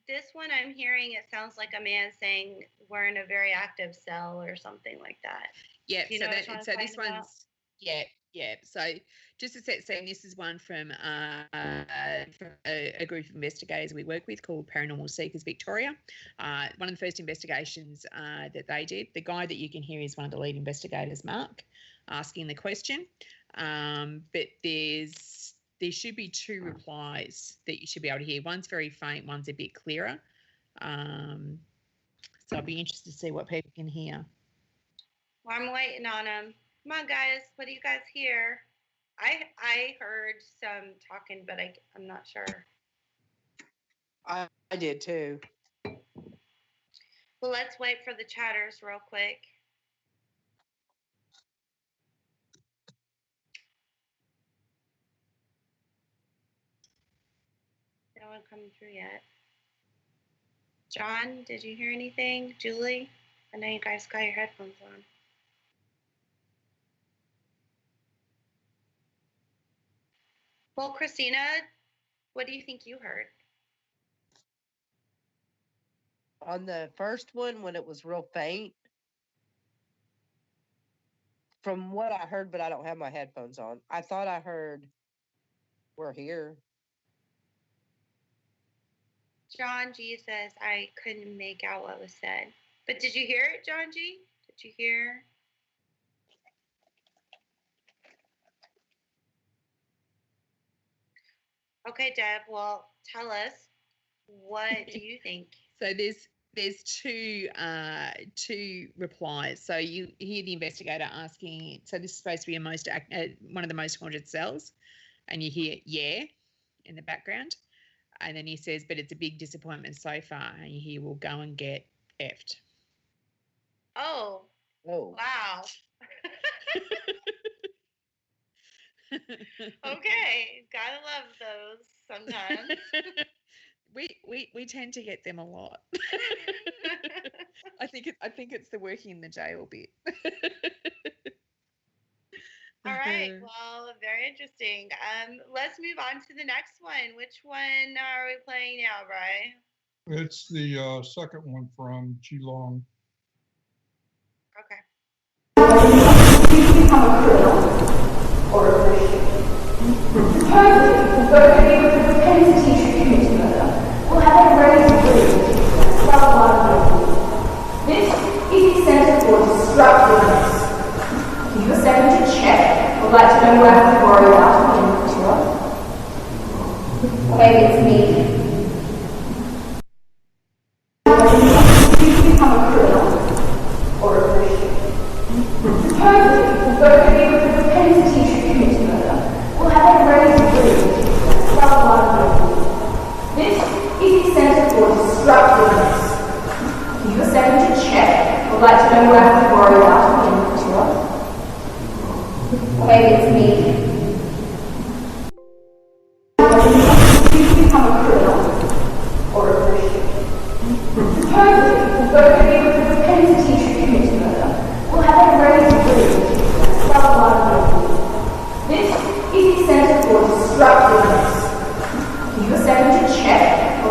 this one I'm hearing, it sounds like a man saying we're in a very active cell or something like that. Yeah, Do you know what Sean's so this talking about? one's yeah. So just to set the scene, this is one from a group of investigators we work with called Paranormal Seekers Victoria. One of the first investigations that they did. The guy that you can hear is one of the lead investigators, Mark, asking the question. But there should be two replies that you should be able to hear. One's very faint, one's a bit clearer. So I'll be interested to see what people can hear. Well, I'm waiting on them. Come on, guys. What do you guys hear? I heard some talking, but I'm not sure. I did too. Well, let's wait for the chatters real quick. No one coming through yet. John, did you hear anything? Julie? I know you guys got your headphones on. Well, Christina, what do you think you heard? On the first one, when it was real faint, from what I heard, but I don't have my headphones on, I thought I heard, "We're here." John G says, I couldn't make out what was said. But did you hear it, John G? Did you hear? Okay, Deb, well, tell us, what do you think? So there's two replies. So you hear the investigator asking, so this is supposed to be one of the most haunted cells, and you hear yeah in the background, and then he says, but it's a big disappointment so far, and you hear, we'll go and get effed. Oh. Wow. Okay, gotta love those sometimes. we tend to get them a lot. I think it's the working in the jail bit. All right, well, very interesting. Let's move on to the next one. Which one are we playing now, Brian? It's the second one from Geelong. Okay. Become a criminal or a Christian. Supposedly, both of you with the propensity to commit murder will have a raised ability to self-love. This is incentive for destructiveness. Give you a second to check. Would like to know who I have to worry about in particular. Maybe it's me. You become a criminal or a Christian. Supposedly, both of you with the propensity to commit murder will have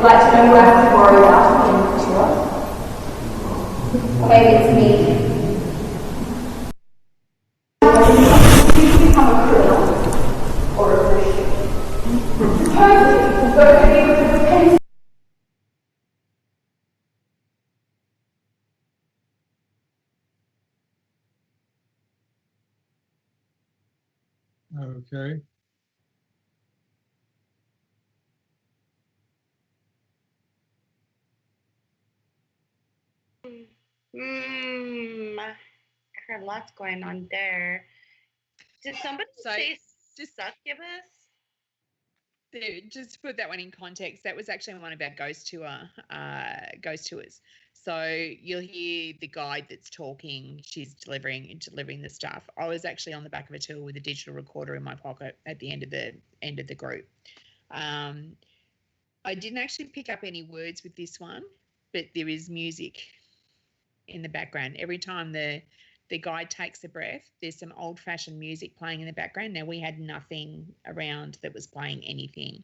you'd like to know who I have to worry about in the tour? Or maybe it's me. You become a criminal or a Christian. Supposedly, we'll go to be with the repentance. Okay. I heard lots going on there. Did somebody say succubus? Just to put that one in context, that was actually one of our ghost tours. So you'll hear the guide that's talking. She's delivering the stuff. I was actually on the back of a tour with a digital recorder in my pocket at the end of the group. I didn't actually pick up any words with this one, but there is music in the background. Every time the guide takes a breath, there's some old-fashioned music playing in the background. Now, we had nothing around that was playing anything.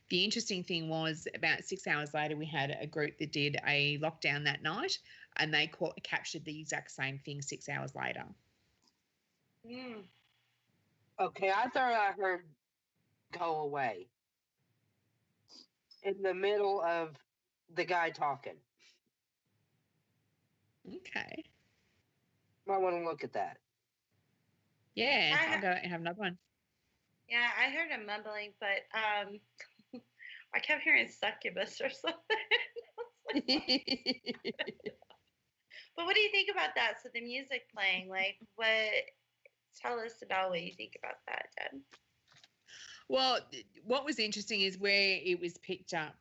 The interesting thing was about 6 hours later, we had a group that did a lockdown that night, and they captured the exact same thing 6 hours later. Okay, I thought I heard "go away" in the middle of the guy talking. Okay. Might want to look at that. Yeah, I'll go and have another one. Yeah, I heard him mumbling, but I kept hearing succubus or something. But what do you think about that? So the music playing, like, tell us about what you think about that, Deb. Well, what was interesting is where it was picked up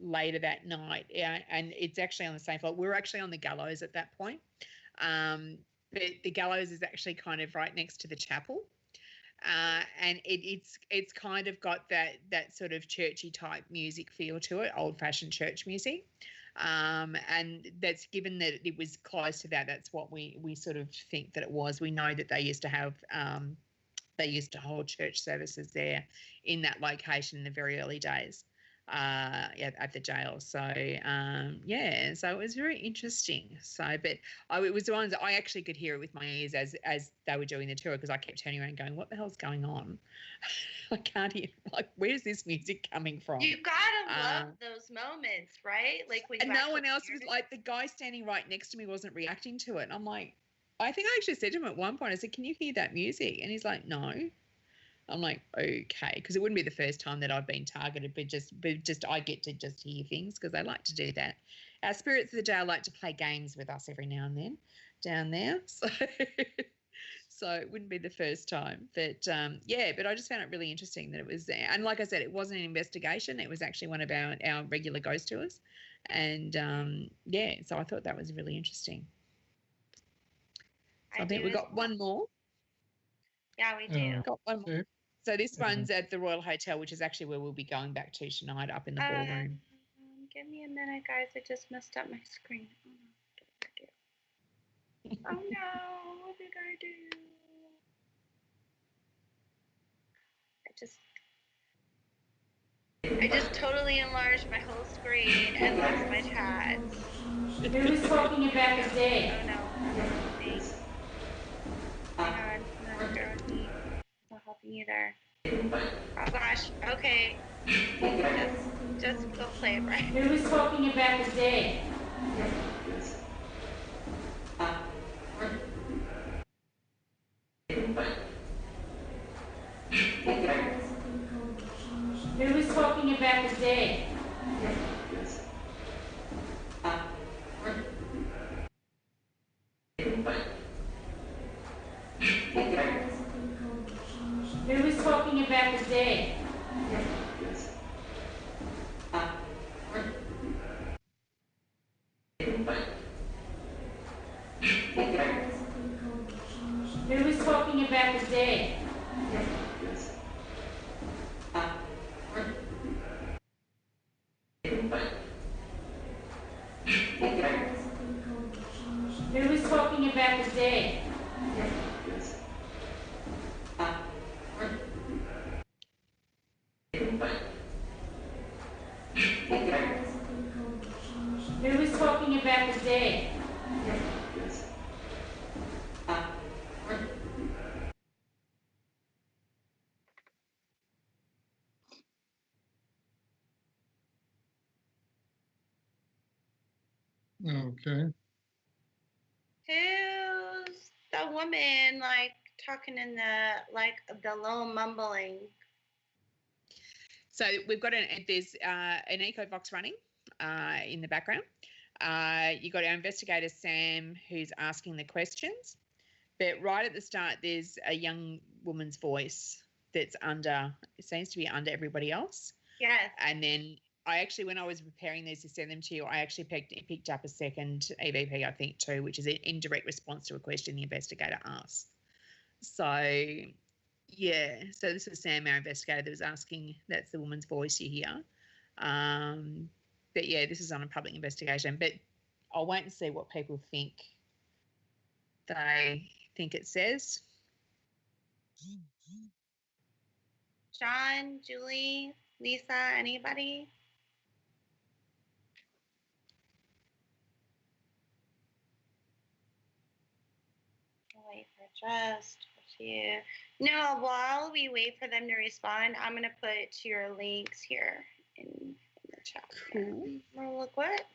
later that night, and it's actually on the same floor. We were actually on the gallows at that point, but the gallows is actually kind of right next to the chapel, and it's kind of got that sort of churchy type music feel to it, old-fashioned church music, and that's given that it was close to that. That's what we sort of think that it was. We know that they used to have. They used to hold church services there in that location in the very early days at the jail. So, so it was very interesting. So, but it was the ones that I actually could hear it with my ears as they were doing the tour, because I kept turning around going, what the hell's going on? I can't hear, like, where's this music coming from? You gotta love those moments, right? Like when you and no one else was, like, the guy standing right next to me wasn't reacting to it. And I'm like, I think I actually said to him at one point, I said, can you hear that music? And he's like, no. I'm like, okay, because it wouldn't be the first time that I've been targeted, but just I get to just hear things because they like to do that. Our spirits of the jail like to play games with us every now and then down there. So it wouldn't be the first time. But, but I just found it really interesting that it was there. And like I said, it wasn't an investigation. It was actually one of our regular ghost tours. And, so I thought that was really interesting. So I think we've got one more. Yeah, we do. Got one more. So this one's at the Royal Hotel, which is actually where we'll be going back to tonight, up in the ballroom. Give me a minute, guys. I just messed up my screen. Oh no, what did I do? I just totally enlarged my whole screen and lost my chat. Who was talking about the day? Oh no, hang on, bear with me. It's not helping either. Oh gosh, okay. Just go play it right. Who was talking about the day? Who was talking about the day? Who was talking about the day? Who was talking about the day? Who was talking about the day? Who was talking about the day? Okay. Who's the woman like talking in the low mumbling? So we've got there's an Ecovox running in the background. You got our investigator Sam who's asking the questions, but right at the start there's a young woman's voice that's it seems to be under everybody else. Yes. And then I actually, when I was preparing these to send them to you, I actually picked up a second EVP, I think, too, which is in direct response to a question the investigator asked. So, yeah. So this was Sam, our investigator, that was asking. That's the woman's voice you hear. But, yeah, this is on a public investigation. But I'll wait and see what people think they think it says. John, Julie, Lisa, anybody? Wait for just a few. No, while we wait for them to respond, I'm going to put your links here in the chat. Cool. Real quick.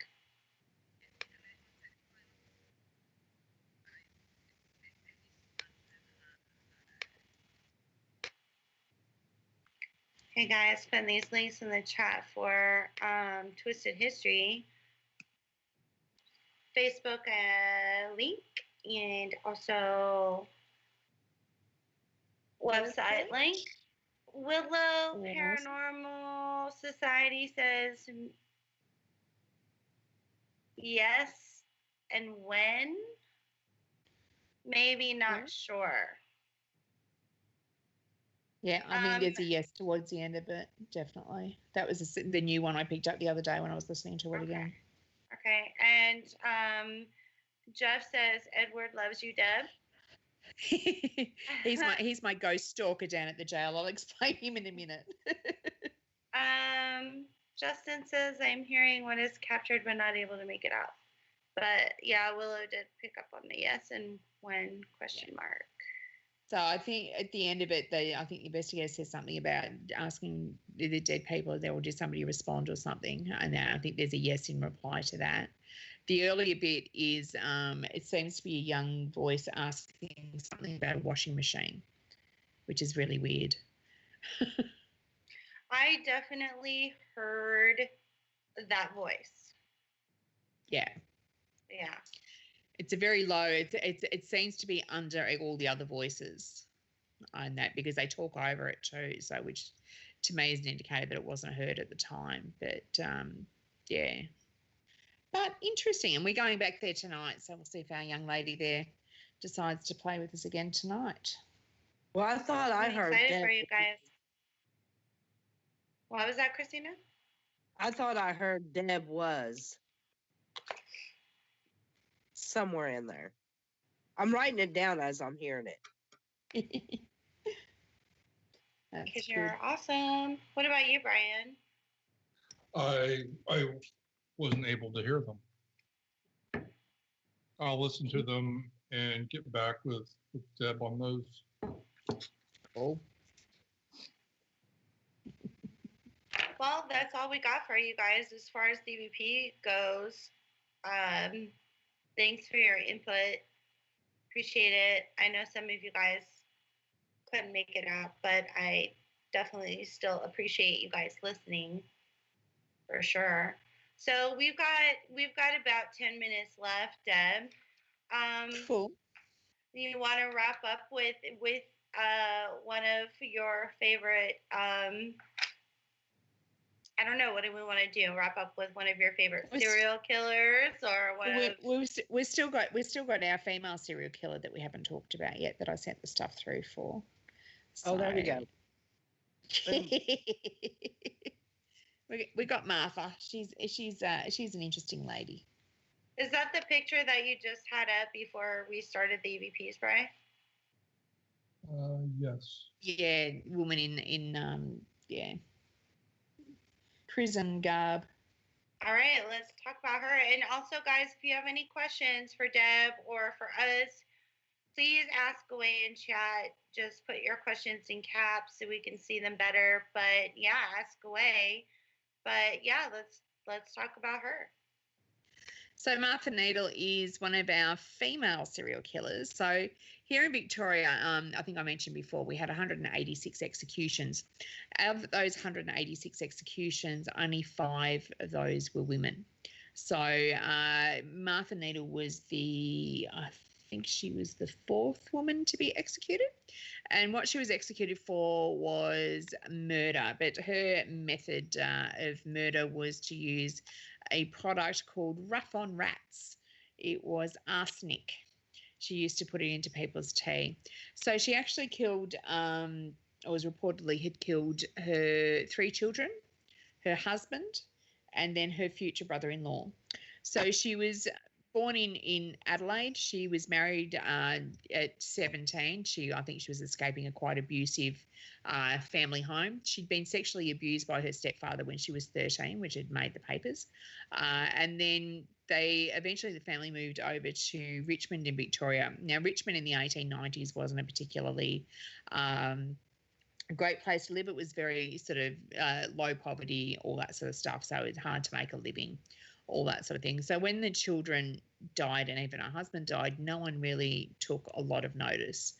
Hey guys, put these links in the chat for Twisted History Facebook link and also website link. Willow Paranormal Society says yes, and when? Maybe not sure. Yeah, I think there's a yes towards the end of it, definitely. That was the new one I picked up the other day when I was listening to it again. Okay, and Jeff says Edward loves you, Deb. he's my ghost stalker down at the jail. I'll explain him in a minute. Justin says I'm hearing what is captured but not able to make it out. But yeah, Willow did pick up on the yes and when question mark. So I think at the end of it, I think the investigator says something about asking the dead people if they will do somebody respond or something. And I think there's a yes in reply to that. The earlier bit is it seems to be a young voice asking something about a washing machine, which is really weird. I definitely heard that voice. Yeah. Yeah. It's a very low. It seems to be under all the other voices on that because they talk over it too. So which to me is an indicator that it wasn't heard at the time. But yeah. But interesting, and we're going back there tonight, so we'll see if our young lady there decides to play with us again tonight. Well, I thought I heard. I'm excited for you guys. What was that, Christina? I thought I heard Deb was somewhere in there. I'm writing it down as I'm hearing it. Because you're awesome. What about you, Brian? I wasn't able to hear them. I'll listen to them and get back with Deb on those. Oh. Well, that's all we got for you guys as far as DVP goes. Thanks for your input. Appreciate it. I know some of you guys couldn't make it out, but I definitely still appreciate you guys listening for sure. So we've got about 10 minutes left, Deb. Cool. You want to wrap up with one of your favorite I don't know, what do we want to do? Wrap up with one of your favorite serial killers, or we've still got our female serial killer that we haven't talked about yet that I sent the stuff through for. So. Oh, there we go. We got Martha. She's an interesting lady. Is that the picture that you just had up before we started the EVPs, Brian? Yes. Yeah, woman in prison garb. All right, let's talk about her. And also, guys, if you have any questions for Deb or for us, please ask away in chat. Just put your questions in caps so we can see them better. But yeah, ask away. But yeah, let's talk about her. So Martha Needle is one of our female serial killers. So here in Victoria, I think I mentioned before, we had 186 executions. Out of those 186 executions, only 5 of those were women. So Martha Needle was I think she was the 4th woman to be executed. And what she was executed for was murder. But her method of murder was to use a product called Rough on Rats. It was arsenic. She used to put it into people's tea. So she actually killed, or was reportedly had killed her 3 children, her husband, and then her future brother-in-law. So she was born in Adelaide. She was married at 17. I think she was escaping a quite abusive family home. She'd been sexually abused by her stepfather when she was 13, which had made the papers. And then the family moved over to Richmond in Victoria. Now, Richmond in the 1890s wasn't a particularly great place to live. It was very sort of low poverty, all that sort of stuff. So it's hard to make a living, all that sort of thing. So when the children died and even her husband died, no one really took a lot of notice.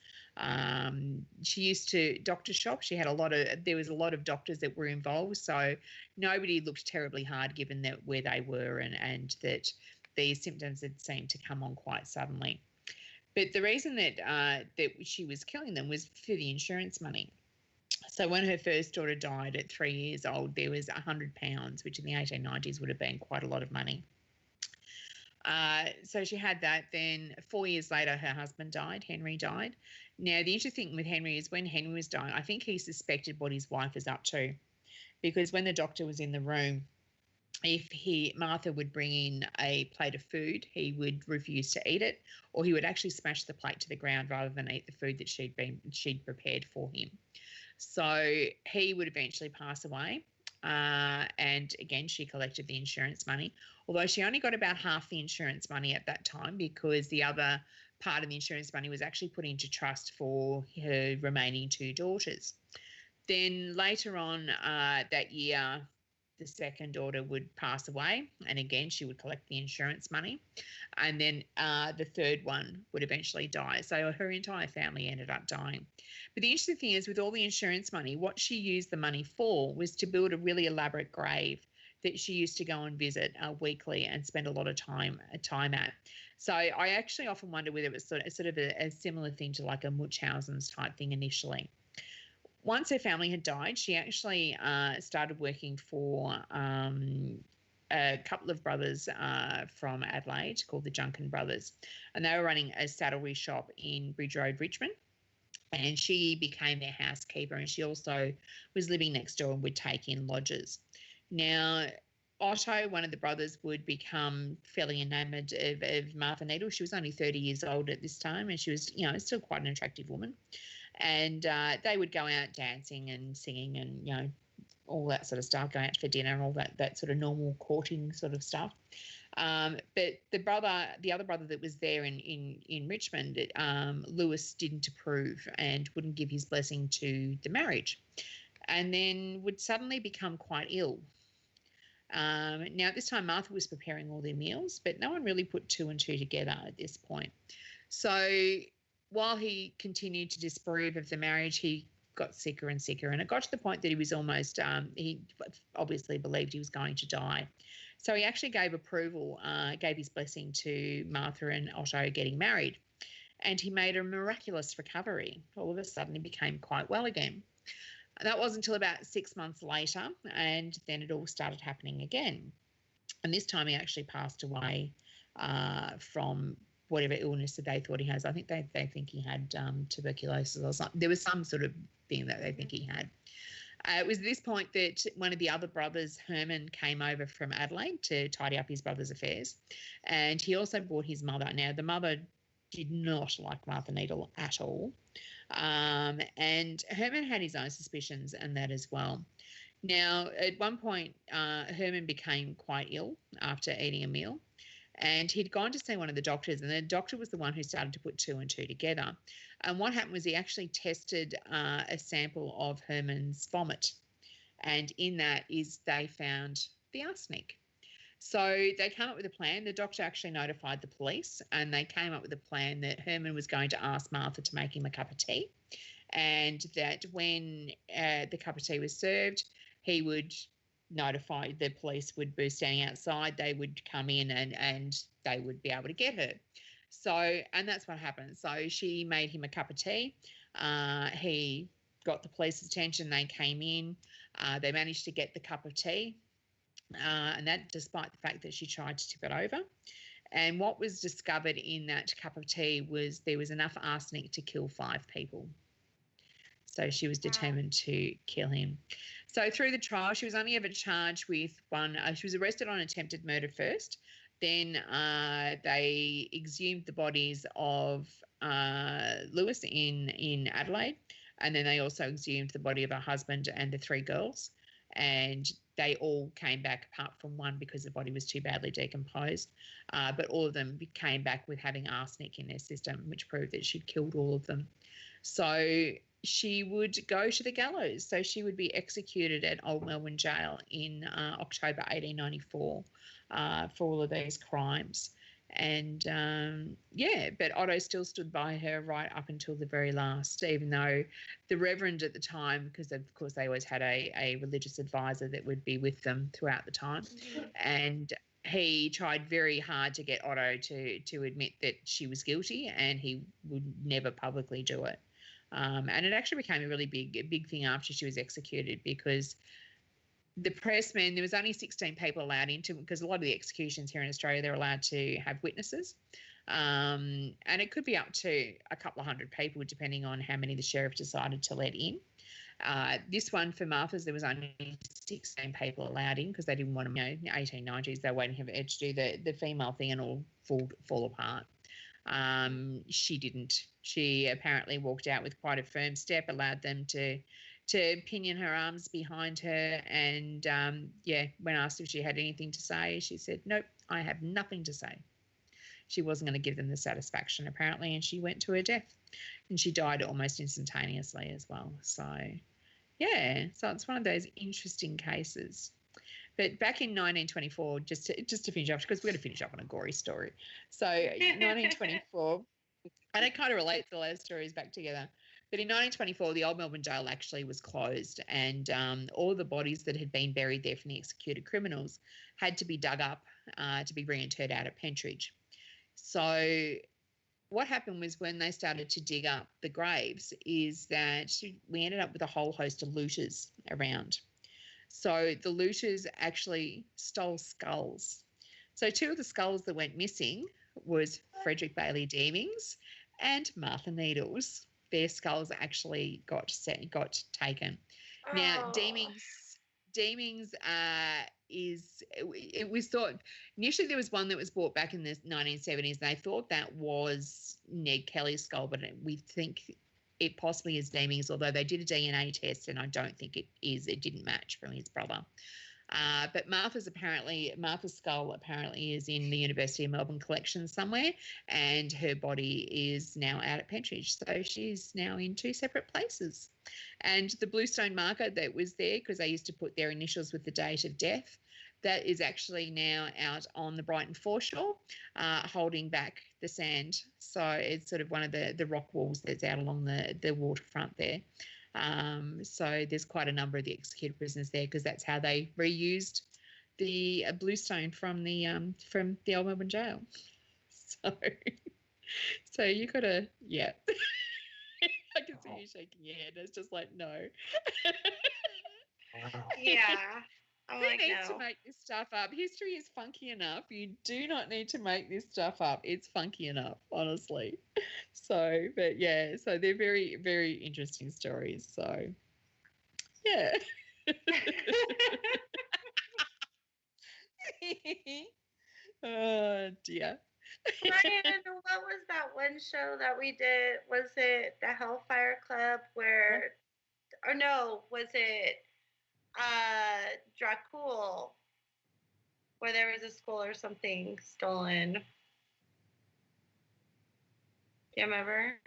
She used to doctor shop. There was a lot of doctors that were involved. So nobody looked terribly hard given that where they were and that these symptoms had seemed to come on quite suddenly. But the reason that she was killing them was for the insurance money. So when her first daughter died at 3 years old, there was £100, which in the 1890s would have been quite a lot of money. So she had that. Then 4 years later, her husband died. Henry died. Now, the interesting thing with Henry is when Henry was dying, I think he suspected what his wife was up to, because when the doctor was in the room, if Martha would bring in a plate of food, he would refuse to eat it, or he would actually smash the plate to the ground rather than eat the food that she'd prepared for him. So he would eventually pass away. And again, she collected the insurance money, although she only got about half the insurance money at that time, because the other part of the insurance money was actually put into trust for her remaining 2 daughters. Then later on that year, the second daughter would pass away, and again, she would collect the insurance money. And then the third one would eventually die. So her entire family ended up dying. But the interesting thing is, with all the insurance money, what she used the money for was to build a really elaborate grave that she used to go and visit weekly and spend a lot of time at. So I actually often wonder whether it was sort of a similar thing to like a Munchausen's type thing initially. Once her family had died, she actually started working for a couple of brothers from Adelaide called the Junkin Brothers, and they were running a saddlery shop in Bridge Road, Richmond, and she became their housekeeper, and she also was living next door and would take in lodgers. Now, Otto, one of the brothers, would become fairly enamoured of Martha Needle. She was only 30 years old at this time, and she was, still quite an attractive woman. And they would go out dancing and singing and, all that sort of stuff, going out for dinner and all that sort of normal courting sort of stuff. But the other brother that was there in Richmond, Lewis, didn't approve and wouldn't give his blessing to the marriage, and then would suddenly become quite ill. Now, at this time, Martha was preparing all their meals, but no one really put 2 and 2 together at this point. So while he continued to disapprove of the marriage, he got sicker and sicker, and it got to the point that he was almost, he obviously believed he was going to die. So he actually gave his blessing to Martha and Otto getting married, and he made a miraculous recovery. All of a sudden, he became quite well again. That wasn't until about 6 months later, and then it all started happening again. And this time he actually passed away from whatever illness that they thought he has. I think they think he had tuberculosis or something. There was some sort of thing that they think he had. It was at this point that one of the other brothers, Herman, came over from Adelaide to tidy up his brother's affairs, and he also brought his mother. Now, the mother did not like Martha Needle at all, and Herman had his own suspicions and that as well. Now, at one point, Herman became quite ill after eating a meal, and he'd gone to see one of the doctors, and the doctor was the one who started to put 2 and 2 together. And what happened was he actually tested a sample of Herman's vomit, and in that they found the arsenic. So they came up with a plan. The doctor actually notified the police, and they came up with a plan that Herman was going to ask Martha to make him a cup of tea, and that when the cup of tea was served, he would notify the police would be standing outside. They would come in and they would be able to get her. So, and that's what happened. So she made him a cup of tea. He got the police's attention. They came in. They managed to get the cup of tea. And that despite the fact that she tried to tip it over. And what was discovered in that cup of tea was there was enough arsenic to kill 5 people. So she was determined to kill him. So through the trial, she was only ever charged with one. She was arrested on attempted murder first. Then they exhumed the bodies of Lewis in Adelaide. And then they also exhumed the body of her husband and the 3 girls. And they all came back apart from one because the body was too badly decomposed. But all of them came back with having arsenic in their system, which proved that she'd killed all of them. So she would go to the gallows. So she would be executed at Old Melbourne Jail in October 1894 for all of these crimes. And, but Otto still stood by her right up until the very last, even though the Reverend at the time, because of course they always had a religious advisor that would be with them throughout the time, and he tried very hard to get Otto to admit that she was guilty, and he would never publicly do it. And it actually became a really big thing after she was executed, because the pressmen, there was only 16 people allowed into, because a lot of the executions here in Australia, they're allowed to have witnesses. And it could be up to a couple of hundred people, depending on how many the sheriff decided to let in. This one for Martha's, there was only 16 people allowed in because they didn't want them, 1890s, they were waiting for her to do the female thing and all fall apart. She didn't. She apparently walked out with quite a firm step, allowed them to pinion her arms behind her, and when asked if she had anything to say, she said, "Nope, I have nothing to say." She wasn't going to give them the satisfaction, apparently, and she went to her death, and she died almost instantaneously as well. So so it's one of those interesting cases. But back in 1924, just to finish off, because we're going to finish up on a gory story. So 1924, and it kind of relates all those stories back together. But in 1924, the Old Melbourne Jail actually was closed, and all the bodies that had been buried there from the executed criminals had to be dug up to be reinterred out at Pentridge. So what happened was, when they started to dig up the graves, is that we ended up with a whole host of looters around. So the looters actually stole skulls. So 2 of the skulls that went missing was Frederick Bailey Deemings and Martha Needles. Their skulls actually got taken. Oh. Now, Deemings it was thought, initially there was one that was brought back in the 1970s. They thought that was Ned Kelly's skull, but we think it possibly is Deemings, although they did a DNA test and I don't think it is. It didn't match from his brother. But Martha's skull apparently is in the University of Melbourne collection somewhere, and her body is now out at Pentridge. So she's now in 2 separate places. And the bluestone marker that was there, because they used to put their initials with the date of death, that is actually now out on the Brighton foreshore, holding back the sand. So it's sort of one of the rock walls that's out along the waterfront there. So there's quite a number of the executed prisoners there, because that's how they reused the bluestone from the Old Melbourne Jail. So you gotta, yeah. I can see you shaking your head. It's just like, no. Yeah. Who needs to make this stuff up? History is funky enough. You do not need to make this stuff up. It's funky enough, honestly. So, but yeah, so they're very, very interesting stories. So, yeah. Oh, dear. Ryan, what was that one show that we did? Was it the Hellfire Club was it Dracul, where there was a skull or something stolen? Do you remember?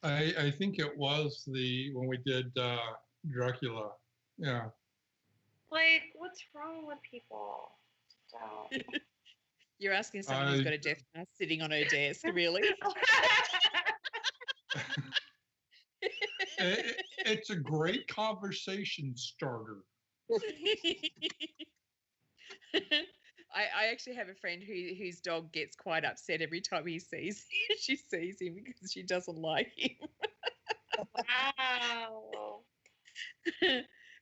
I think it was when we did Dracula. Yeah. Like, what's wrong with people? Don't. You're asking someone who's got a death mask sitting on her desk, really? It's a great conversation starter. I actually have a friend whose dog gets quite upset every time she sees him because she doesn't like him. Wow.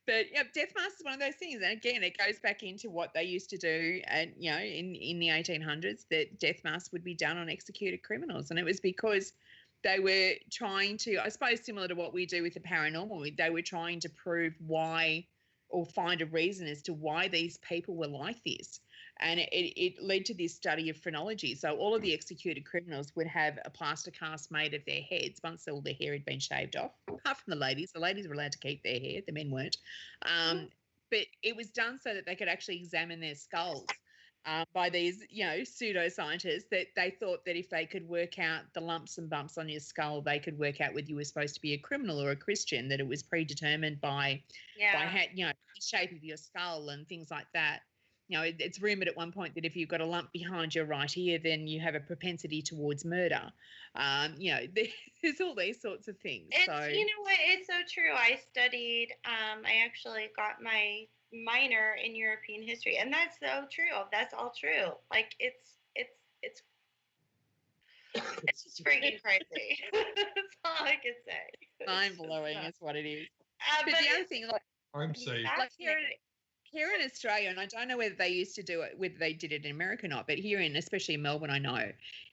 But yeah, death mask is one of those things, and again, it goes back into what they used to do, and in the 1800s, that death masks would be done on executed criminals, and it was because they were trying to, I suppose, similar to what we do with the paranormal, they were trying to prove why or find a reason as to why these people were like this. And it led to this study of phrenology. So all of the executed criminals would have a plaster cast made of their heads once all their hair had been shaved off, apart from the ladies. The ladies were allowed to keep their hair, the men weren't. But it was done so that they could actually examine their skulls by these, pseudoscientists, that they thought that if they could work out the lumps and bumps on your skull, they could work out whether you were supposed to be a criminal or a Christian, that it was predetermined by the shape of your skull and things like that. It's rumoured at one point that if you've got a lump behind your right ear, then you have a propensity towards murder. There's all these sorts of things. You know what? It's so true. I studied, I actually got my minor in European history, and that's so true. That's all true. Like, it's just freaking crazy. That's all I can say. Mind-blowing is what it is. But the other thing, I'm safe. Like here in Australia, and I don't know whether they used to do it, whether they did it in America or not, but here especially in Melbourne, I know,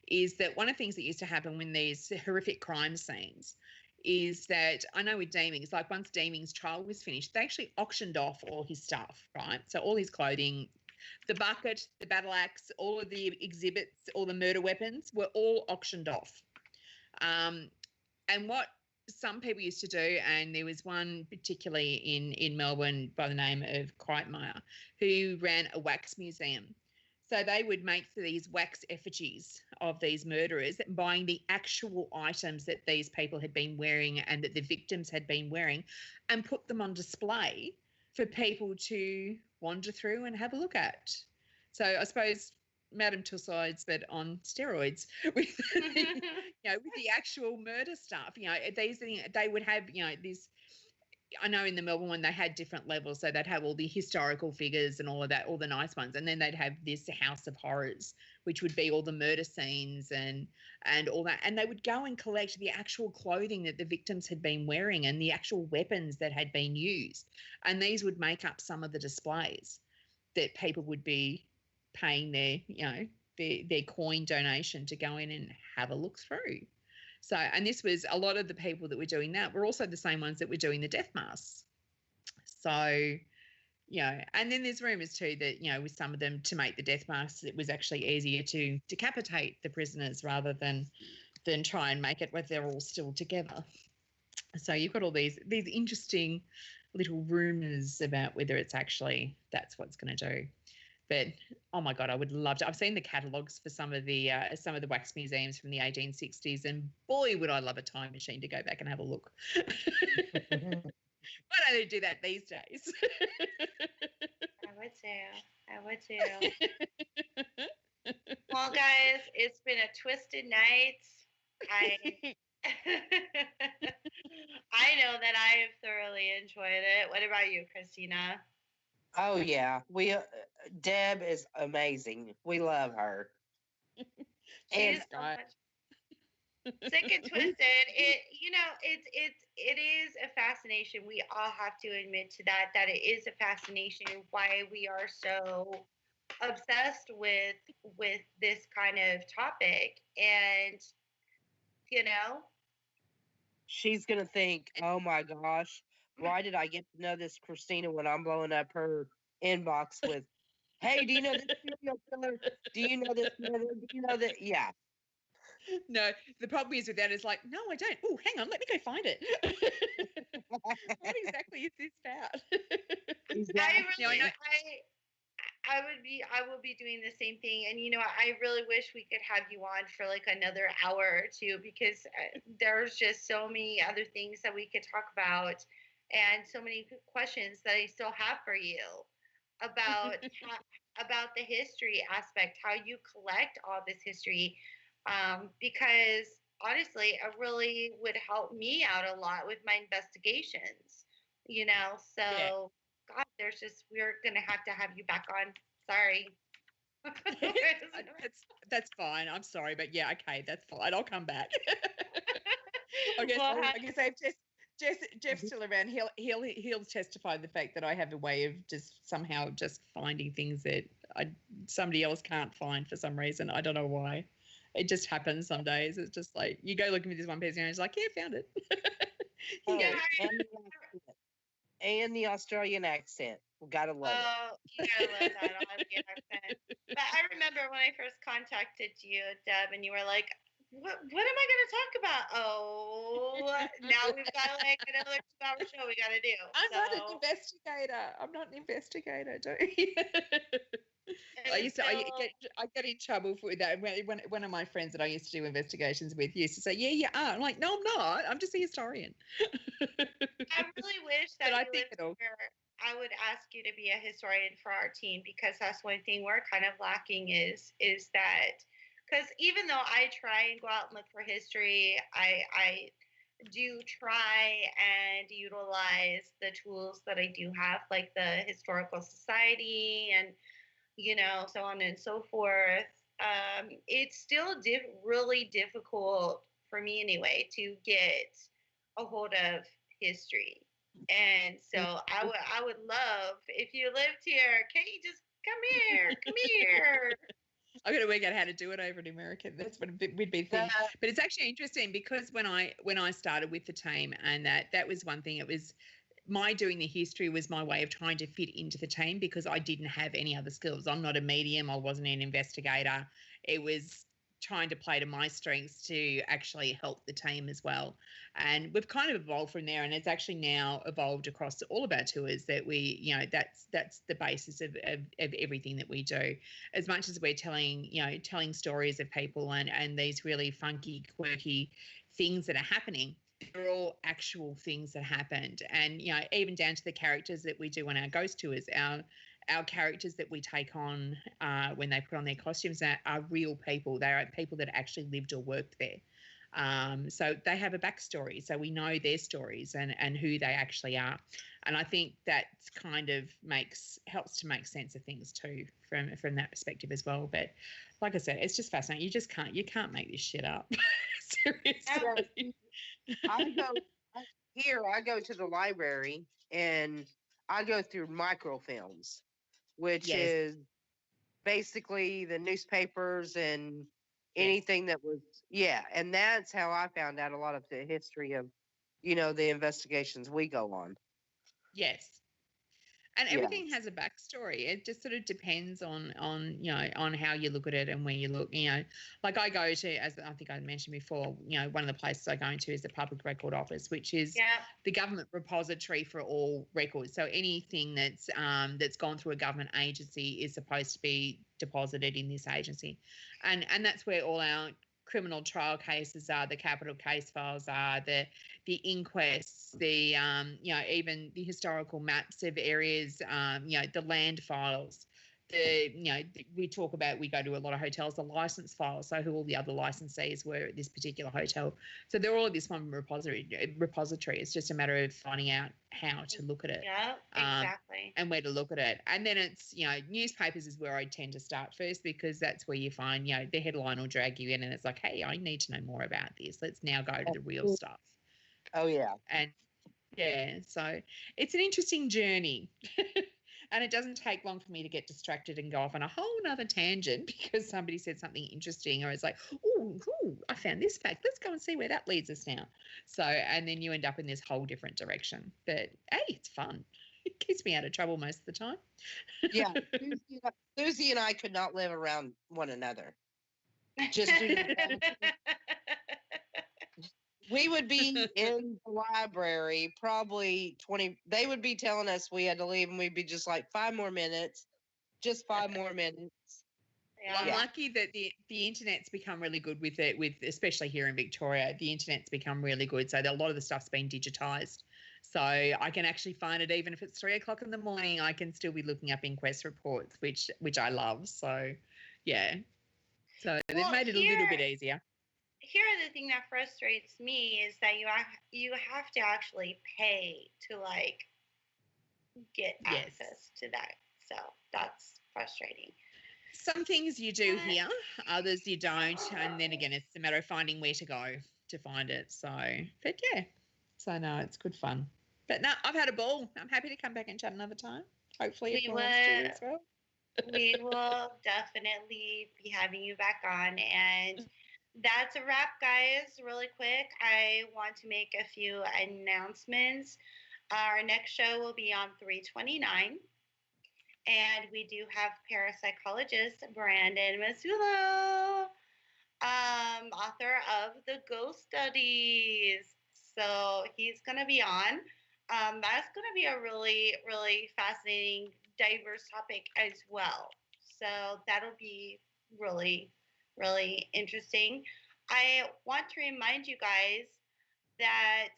is that one of the things that used to happen when these horrific crime scenes is that, I know with Deeming's, like once Deeming's trial was finished, they actually auctioned off all his stuff, right? So all his clothing, the bucket, the battle axe, all of the exhibits, all the murder weapons were all auctioned off. And what some people used to do, and there was one particularly in Melbourne by the name of Kreitmeyer, who ran a wax museum. So they would make these wax effigies of these murderers, buying the actual items that these people had been wearing and that the victims had been wearing, and put them on display for people to wander through and have a look at. So I suppose Madame Tussauds, but on steroids, with with the actual murder stuff. These things, they would have, this. I know in the Melbourne one they had different levels, so they'd have all the historical figures and all of that, all the nice ones, and then they'd have this House of Horrors, which would be all the murder scenes and all that, and they would go and collect the actual clothing that the victims had been wearing and the actual weapons that had been used, and these would make up some of the displays that people would be paying their coin donation to go in and have a look through. So, and this was a lot of the people that were doing that were also the same ones that were doing the death masks. So, and then there's rumours too that, with some of them, to make the death masks, it was actually easier to decapitate the prisoners rather than try and make it where they're all still together. So you've got all these interesting little rumours about whether it's actually that's what's going to do. But oh my God, I would love to. I've seen the catalogues for some of the wax museums from the 1860s, and boy, would I love a time machine to go back and have a look. Why don't they do that these days? I would too. Well, guys, it's been a twisted night. I know that I have thoroughly enjoyed it. What about you, Christina? Oh yeah, Deb is amazing. We love her. She's so much sick and twisted. It is a fascination. We all have to admit to that it is a fascination why we are so obsessed with this kind of topic. And she's gonna think, oh my gosh, why did I get to know this Christina when I'm blowing up her inbox with, hey, do you know this serial killer? Do you know this murder? Do you know that? Yeah. No, the problem is with that is like, no, I don't. Oh, hang on, let me go find it. What exactly is this about? Exactly. I will be doing the same thing, and I really wish we could have you on for like another hour or two, because there's just so many other things that we could talk about, and so many questions that I still have for you. about about the history aspect, how you collect all this history, because honestly, it really would help me out a lot with my investigations. So Yeah. God, we're gonna have to have you back on. Sorry. That's fine. I'm sorry, but yeah, okay, that's fine. I'll come back. I guess if Jeff's still around, he'll testify to the fact that I have a way of just somehow just finding things that somebody else can't find for some reason. I don't know why. It just happens some days. It's just like you go looking for this one person and it's like, yeah, found it. And the Australian accent. We gotta love it. Oh, you gotta love that Aussie accent. But I remember when I first contacted you, Deb, and you were like, what am I going to talk about? Oh, now we've got like another 2-hour show we got to do. I'm not an investigator. Don't you? I get in trouble for that. When one of my friends that I used to do investigations with used to say, "Yeah, you are." I'm like, "No, I'm not. I'm just a historian." I really wish that I would ask you to be a historian for our team, because that's one thing we're kind of lacking is that. Because even though I try and go out and look for history, I do try and utilize the tools that I do have, like the Historical Society and, so on and so forth. It's still really difficult for me anyway to get a hold of history. And so I would love, if you lived here, can't you just come here? I've got to work out how to do it over in America. That's what would be the thing. But it's actually interesting because when I started with the team, and that was one thing. It was my doing the history was my way of trying to fit into the team because I didn't have any other skills. I'm not a medium. I wasn't an investigator. It was trying to play to my strengths to actually help the team as well. And we've kind of evolved from there, and it's actually now evolved across all of our tours that we, that's the basis of everything that we do. As much as we're telling stories of people and these really funky, quirky things that are happening, they're all actual things that happened. And, even down to the characters that we do on our ghost tours, our characters that we take on when they put on their costumes are real people. They are people that actually lived or worked there. So they have a backstory. So we know their stories and who they actually are. And I think that kind of helps to make sense of things too from that perspective as well. But like I said, it's just fascinating. You can't make this shit up. Seriously. I go to the library and I go through microfilms, which is basically the newspapers and anything that was, and that's how I found out a lot of the history of, the investigations we go on. Yes. And everything has a backstory. It just sort of depends on how you look at it and where you look. Like I go to, as I think I mentioned before, one of the places I go into is the Public Record Office, which is the government repository for all records. So anything that's gone through a government agency is supposed to be deposited in this agency, and that's where all our criminal trial cases are, the capital case files are, the inquests, the even the historical maps of areas, the land files, we talk about, we go to a lot of hotels, the license files, so who all the other licensees were at this particular hotel. So they're all at this one repository. It's just a matter of finding out how to look at it. Yeah, exactly. And where to look at it. And then it's, newspapers is where I tend to start first, because that's where you find, the headline will drag you in and it's like, hey, I need to know more about this. Let's now go to the real stuff. Oh, yeah. And so it's an interesting journey. And it doesn't take long for me to get distracted and go off on a whole nother tangent because somebody said something interesting, or it's like, oh, I found this fact. Let's go and see where that leads us now. So, and then you end up in this whole different direction. But, hey, it's fun. It keeps me out of trouble most of the time. Yeah. Susie and I could not live around one another. Just we would be in the library probably 20. They would be telling us we had to leave, and we'd be just like 5 more minutes, just 5 more minutes. Well, I'm lucky that the internet's become really good with it, especially here in Victoria. The internet's become really good, so that a lot of the stuff's been digitized. So I can actually find it even if it's 3 o'clock in the morning. I can still be looking up inquest reports, which I love. So, yeah. So they've made it a little bit easier. Here, the thing that frustrates me is that you have to actually pay to like get access to that. So that's frustrating. Some things you do here, others you don't, and then again, it's a matter of finding where to go to find it. So, but yeah, so no, it's good fun. But no, I've had a ball. I'm happy to come back and chat another time. Hopefully, if everyone wants to as well. We will definitely be having you back on, and that's a wrap, guys. Really quick, I want to make a few announcements. Our next show will be on 3/29. And we do have parapsychologist Brandon Mazzulo, author of The Ghost Studies. So he's going to be on. That's going to be a really, really fascinating, diverse topic as well. So that'll be really, really interesting. I want to remind you guys that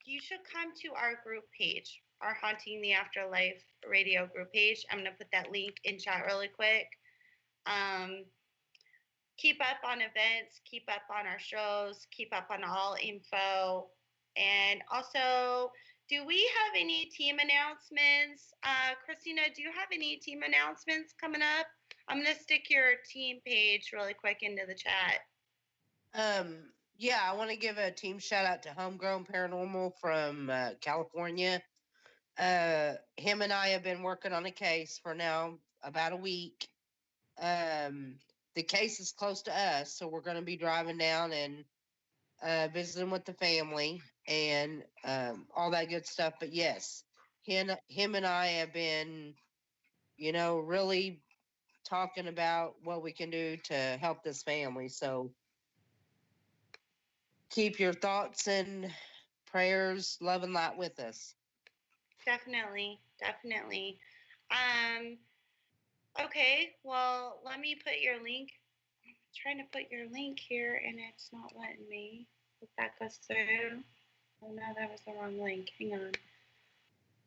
you should come to our group page, our Haunting the Afterlife Radio group page. I'm going to put that link in chat really quick. Keep up on events, keep up on our shows, keep up on all info. And also, do we have any team announcements? Christina, do you have any team announcements coming up? I'm going to stick your team page really quick into the chat. Yeah, I want to give a team shout out to Homegrown Paranormal from California. Him and I have been working on a case for now about a week. The case is close to us, so we're going to be driving down and visiting with the family and all that good stuff. But yes, him and I have been, really talking about what we can do to help this family. So keep your thoughts and prayers, love and light with us. Definitely. Okay, well, let me put your link. I'm trying to put your link here, and it's not letting me. Hope that goes through. Oh, no, that was the wrong link. Hang on.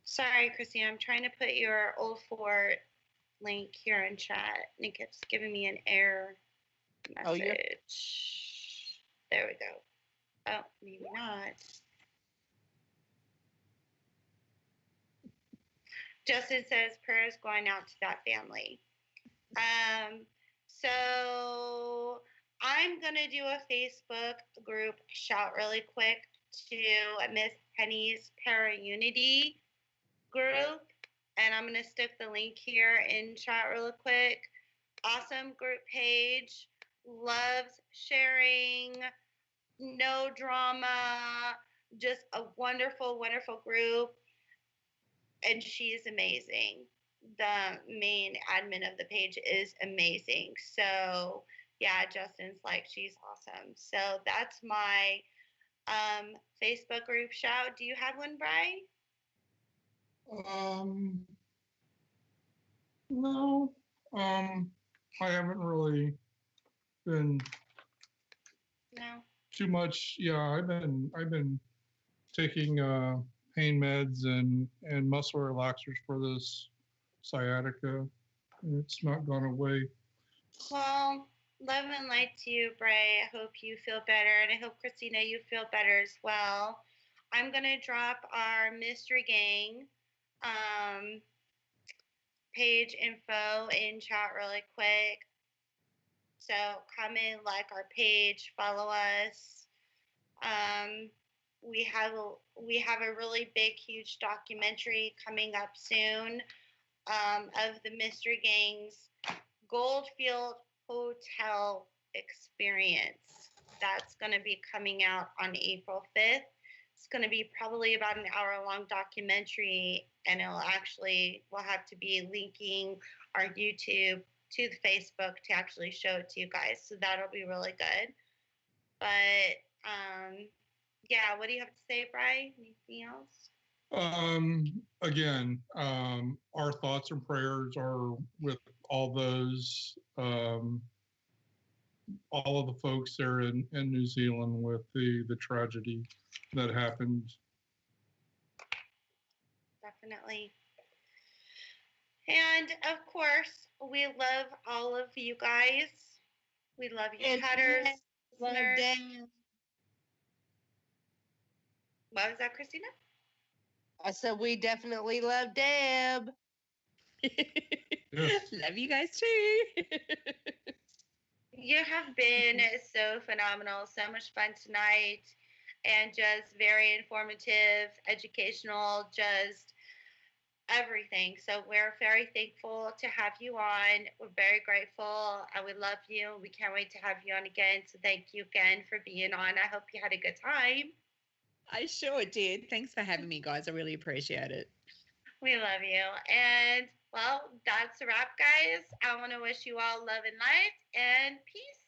Sorry, Christine. I'm trying to put your Old Fort link here in chat, and it keeps giving me an error message. Oh, yeah. There we go. Oh, maybe not. Justin says prayers going out to that family. So I'm going to do a Facebook group shout really quick to Miss Penny's Para-Unity group. And I'm going to stick the link here in chat really quick. Awesome group page. Loves sharing. No drama. Just a wonderful, wonderful group. And she is amazing. The main admin of the page is amazing. So, yeah, Justin's like, she's awesome. So that's my Facebook group shout. Do you have one, Bri? No. I haven't really been too much. Yeah, I've been taking pain meds and muscle relaxers for this sciatica. It's not gone away. Well, love and light to you, Bri. I hope you feel better, and I hope, Christina, you feel better as well. I'm going to drop our Mystery Gang page info in chat really quick. So come in, like our page, follow us. We have a really big, huge documentary coming up soon of the Mystery Gang's Goldfield Hotel experience. That's going to be coming out on April 5th. It's going to be probably about an hour-long documentary, and we'll have to be linking our YouTube to the Facebook to actually show it to you guys. So that'll be really good. But yeah, what do you have to say, Bri? Anything else? Again, our thoughts and prayers are with all those, all of the folks there in New Zealand with the tragedy that happened Definitely. And of course, we love all of you guys. We love you, And chatters, love listeners. Deb. What was that, Christina? I said we definitely love Deb. Yes. Love you guys too. You have been so phenomenal, so much fun tonight, and just very informative, educational, just everything. So we're very thankful to have you on. We're very grateful, and we love you. We can't wait to have you on again. So thank you again for being on. I hope you had a good time. I sure did. Thanks for having me, guys. I really appreciate it. We love you. And, well, that's a wrap, guys. I want to wish you all love and light and peace.